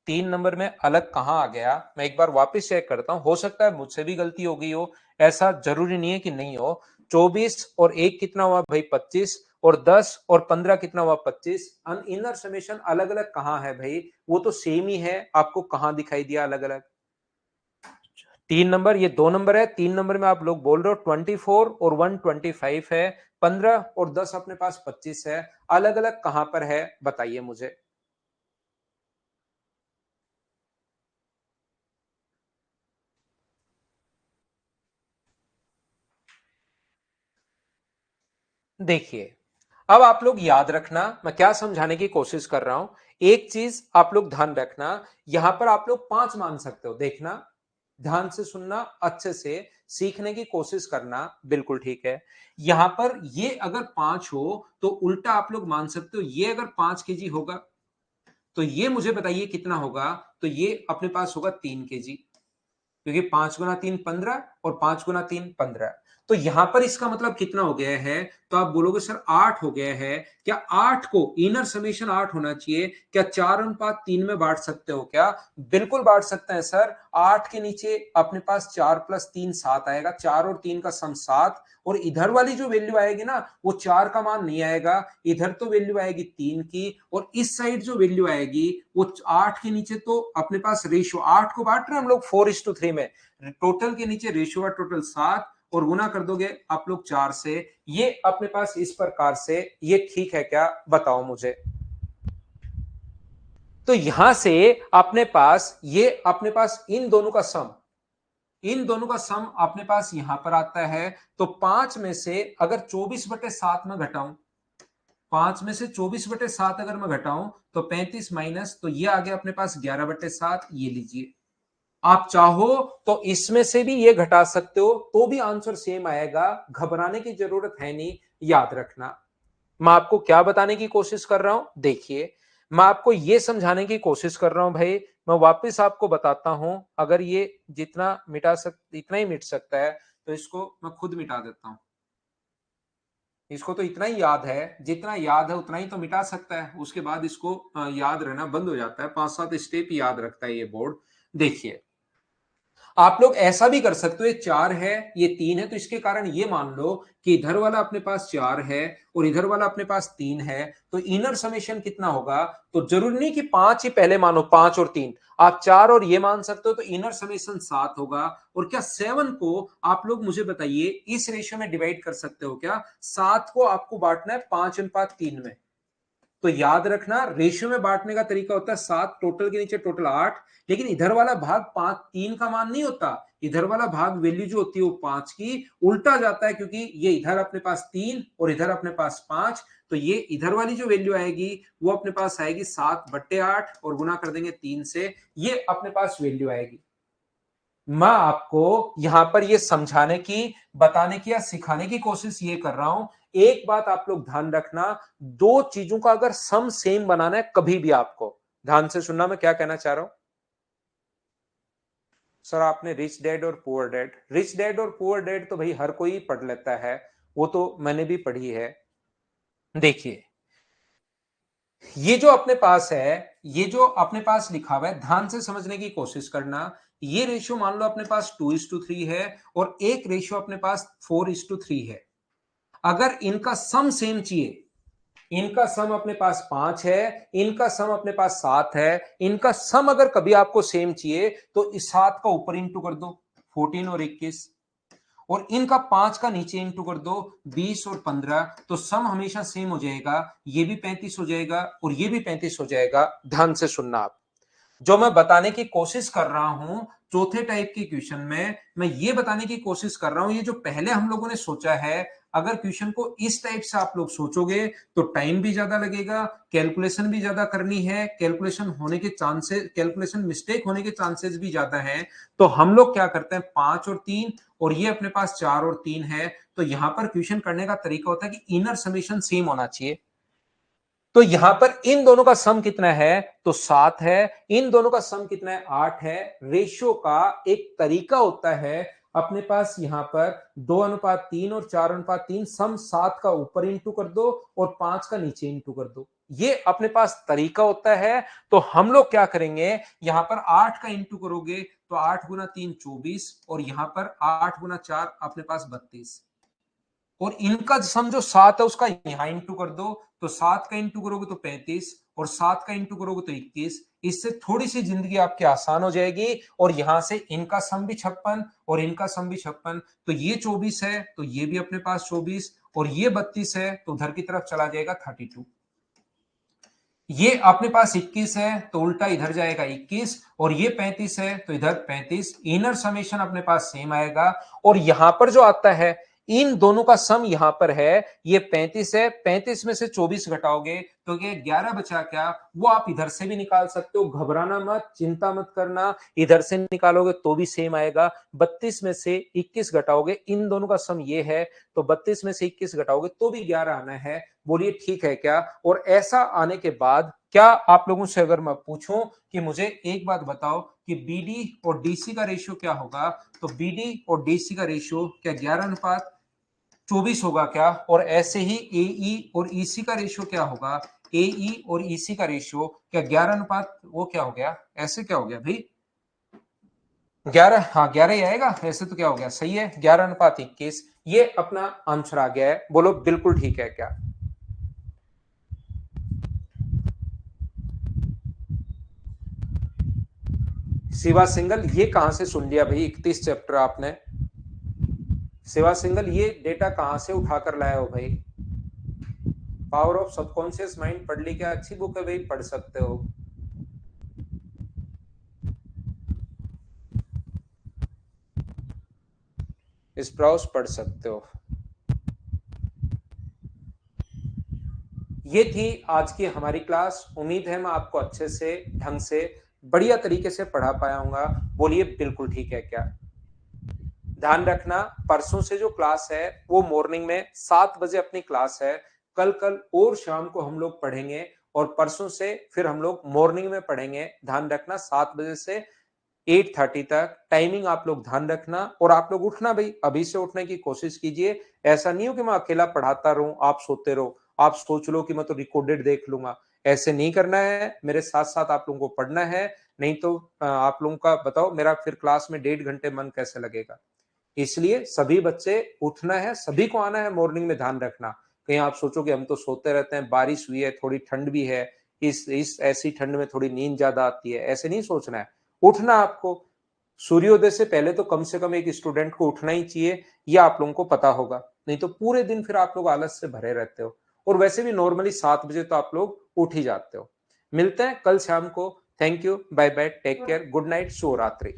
3 नंबर में अलग कहां आ गया। मैं एक बार वापस चेक करता हूं, हो सकता है मुझसे भी गलती हो गई हो, ऐसा जरूरी नहीं है कि नहीं हो। 24 और 1 कितना हुआ भाई? 25 और 10 और 15 कितना हुआ? 25। इनर समेशन अलग अलग कहां है भाई? वो तो सेम ही है, आपको कहां दिखाई दिया अलग अलग? 3 नंबर, ये 2 नंबर है। 3 नंबर में आप लोग बोल रहे हो 24 और 125 है, 15 और 10 अपने पास 25 है। अलग अलग कहां पर है बताइए मुझे। देखिए, अब आप लोग याद रखना मैं क्या समझाने की कोशिश कर रहा हूं। एक चीज आप लोग ध्यान रखना, यहां पर आप लोग 5 मान सकते हो। देखना, ध्यान से सुनना, अच्छे से सीखने की कोशिश करना, बिल्कुल ठीक है। यहां पर ये अगर 5 हो तो उल्टा आप लोग मान सकते हो, ये अगर 5 केजी होगा तो ये मुझे बताइए कितना होगा? तो ये अपने पास होगा 3 केजी, क्योंकि 5 गुना 3 15 और 5 गुना 3 15। तो यहां पर इसका मतलब कितना हो गया है? तो आप बोलोगे सर 8 हो गया है। क्या 8 को इनर समेशन 8 होना चाहिए? क्या 4:3 में बांट सकते हो क्या? बिल्कुल बांट सकते हैं सर। 8 के नीचे अपने पास 4 + 3 7 आएगा, 4 और 3 का सम 7। और इधर वाली जो वैल्यू आएगी ना, वो 4 का मान नहीं आएगा, इधर तो वैल्यू आएगी 3 की, और इस साइड जो वैल्यू आएगी वो 8 के नीचे तो अपने पास रेशियो 8 को बांट रहे हैं हम लोग 4:3 में, टोटल के नीचे रेशियो है टोटल 7 और गुना कर दोगे आप लोग 4 से। ये अपने पास इस प्रकार से, ये ठीक है क्या बताओ मुझे। तो यहां से अपने पास ये अपने पास इन दोनों का सम अपने पास यहां पर आता है। तो 5 में से अगर 24/7 में घटाऊं, 5 में से 24/7 अगर मैं घटाऊं तो 35 माइनस, तो ये आ गया अपने पास 11/7। ये लीजिए, आप चाहो तो इसमें से भी ये घटा सकते हो तो भी आंसर सेम आएगा, घबराने की जरूरत है नहीं। याद रखना मैं आपको क्या बताने की कोशिश कर रहा हूं। देखिए, मैं आपको यह समझाने की कोशिश कर रहा हूं भाई। मैं वापस आपको बताता हूं, अगर ये जितना इतना ही मिट सकता है तो इसको मैं खुद मिटा देता हूं। इसको तो इतना ही याद है, जितना याद है उतना ही तो मिटा सकता है, उसके बाद इसको याद रहना बंद हो जाता है। 5-7 स्टेप याद रखता है ये बोर्ड। देखिए, आप लोग ऐसा भी कर सकते हो, ये 4 है ये 3 है, तो इसके कारण ये मान लो कि इधर वाला अपने पास 4 है और इधर वाला अपने पास 3 है। तो इनर समेशन कितना होगा? तो जरूरी नहीं कि 5 ही पहले मानो, 5 और 3, आप 4 और ये मान सकते हो, तो इनर समेशन 7 होगा। और क्या 7 को आप लोग मुझे बताइए इस रेशियो में डिवाइड कर सकते हो क्या? 7 को आपको बांटना है 5:3 में। तो याद रखना, रेशियो में बांटने का तरीका होता है 7, टोटल के नीचे टोटल 8। लेकिन इधर वाला भाग 5 3 का मान नहीं होता, इधर वाला भाग वैल्यू जो होती है वो 5 की उल्टा जाता है, क्योंकि ये इधर अपने पास 3 और इधर अपने पास 5। तो ये इधर वाली जो वैल्यू आएगी वो अपने पास आएगी 7/8 और गुना कर देंगे 3 से, ये अपने पास वैल्यू आएगी। मैं आपको यहां पर यह समझाने की, बताने की या सिखाने की कोशिश ये कर रहा हूं। एक बात आप लोग ध्यान रखना, दो चीजों का अगर सम सेम बनाना है कभी भी, आपको ध्यान से सुनना मैं क्या कहना चाह रहा हूं। सर आपने रिच डैड और पुअर डैड, रिच डैड और पुअर डैड तो भाई हर कोई पढ़ लेता है, वो तो मैंने भी पढ़ी है। देखिए, ये जो अपने पास है, ये जो अपने पास लिखा हुआ है, ध्यान से समझने की कोशिश करना। ये रेशियो मान लो अपने पास 2:3 है और एक रेशियो अपने पास 4:3 है। अगर इनका सम सेम चाहिए, इनका सम अपने पास 5 है, इनका सम अपने पास 7 है, इनका सम अगर कभी आपको सेम चाहिए तो इस 7 का ऊपर इंटू कर दो 14 और 21, और इनका 5 का नीचे इंटू कर दो 20 और 15, तो सम हमेशा सेम हो जाएगा। ये भी 35 हो जाएगा और ये भी 35 हो जाएगा। ध्यान से सुनना आप, जो मैं बताने की कोशिश कर रहा हूं चौथे टाइप के क्वेश्चन में, मैं ये बताने की कोशिश कर रहा हूं, ये जो पहले हम लोगों ने सोचा है, अगर क्वेश्चन को इस टाइप से आप लोग सोचोगे तो टाइम भी ज्यादा लगेगा, कैलकुलेशन भी ज्यादा करनी है, कैलकुलेशन होने के चांसेस, कैलकुलेशन मिस्टेक होने के चांसेस भी ज्यादा है। तो हम लोग क्या करते हैं, 5 और 3, और ये अपने पास 4 और 3 है, तो यहां पर क्वेश्चन करने का तरीका होता है कि इनर समेशन सेम होना चाहिए। तो यहां पर इन दोनों का सम कितना है, तो 7 है, इन दोनों का सम कितना है, 8 है। रेशियो का एक तरीका होता है अपने पास, यहां पर 2:3 और 4:3, सम 7 का ऊपर इंटू कर दो और 5 का नीचे इंटू कर दो, ये अपने पास तरीका होता है। तो हम लोग क्या करेंगे, यहां पर 8 का इंटू करोगे तो 8 गुना 3 24, और यहां पर 8 गुना 4 अपने पास 32, और इनका सम जो 7 है उसका यहां इंटू कर दो, तो 7 का इंटू करोगे तो 35 और 7 का इंटू करोगे तो 21। इससे थोड़ी सी जिंदगी आपकी आसान हो जाएगी। और यहां से इनका सम भी 56 और इनका सम भी 56, तो ये 24 है तो ये भी अपने पास 24, और ये 32 है तो उधर की तरफ चला जाएगा 32। ये अपने पास 21 है तो उल्टा इधर जाएगा 21, और ये 35 है तो इधर 35। इनर समेशन अपने पास सेम आएगा। और यहां पर जो आता है, इन दोनों का सम यहां पर है, ये 35 है, 35 में से 24 घटाओगे तो ये 11 बचा क्या, वो आप इधर से भी निकाल सकते हो, घबराना मत, चिंता मत करना, इधर से निकालोगे तो भी सेम आएगा। 32 में से 21 घटाओगे, इन दोनों का सम ये है, तो 32 में से 21 घटाओगे तो भी 11 आना है। बोलिए ठीक है क्या। और ऐसा आने के बाद क्या आप लोगों से अगर मैं पूछूं कि मुझे एक बात बताओ कि बीडी और डीसी का रेशियो क्या होगा, तो बीडी और डीसी का रेशियो क्या 11:24 होगा क्या, और ऐसे ही एई और ईसी का रेशियो क्या होगा, एई और ईसी का रेशियो क्या 11 वो क्या हो गया, ऐसे क्या हो गया भाई, 11, हाँ 11 ही आएगा, ऐसे तो क्या हो गया, सही है 11:21, ये अपना आंसर आ गया है। बोलो बिल्कुल ठीक है क्या। शिवा सिंगल, ये कहां से सुन लिया भाई, 31 चैप्टर आपने, शिवा सिंगल ये डेटा कहां से उठाकर लाया हो भाई। पावर ऑफ सबकॉन्शियस माइंड पढ़ ली क्या, अच्छी बुक है भाई, पढ़ सकते हो। स्प्राउस पढ़ सकते हो। ये थी आज की हमारी क्लास, उम्मीद है मैं आपको अच्छे से, ढंग से, बढ़िया तरीके से पढ़ा पाया हूंगा। बोलिए बिल्कुल ठीक है क्या। ध्यान रखना, परसों से जो क्लास है वो मॉर्निंग में 7 बजे अपनी क्लास है, कल और शाम को हम लोग पढ़ेंगे, और परसों से फिर हम लोग मॉर्निंग में पढ़ेंगे। ध्यान रखना 7 बजे से 8:30 तक टाइमिंग आप लोग ध्यान रखना। और आप लोग उठना भाई, अभी से उठने की कोशिश कीजिए। ऐसा नहीं हो कि मैं अकेला पढ़ाता रहूं, आप सोते रहो, आप सोच लो कि मैं तो रिकॉर्डेड देख लूंगा। ऐसे नहीं करना है, मेरे साथ साथ आप लोगों को पढ़ना है। नहीं तो आप लोगों का बताओ, मेरा फिर क्लास में 1.5 घंटे मन कैसे लगेगा। इसलिए सभी बच्चे उठना है, सभी को आना है मॉर्निंग में। ध्यान रखना, कहीं आप सोचो कि हम तो सोते रहते हैं, बारिश हुई है, थोड़ी ठंड भी है, इस ऐसी ठंड में थोड़ी नींद ज्यादा आती है, ऐसे नहीं सोचना है। उठना आपको सूर्योदय से पहले तो कम से कम एक स्टूडेंट को उठना ही चाहिए, ये आप लोगों को पता होगा। नहीं तो पूरे दिन फिर आप लोग आलस से भरे रहते हो, और वैसे भी नॉर्मली 7 बजे तो आप लोग उठ ही जाते हो। मिलते हैं कल शाम को। Thank you, bye bye, take care, good night, शुभ रात्रि।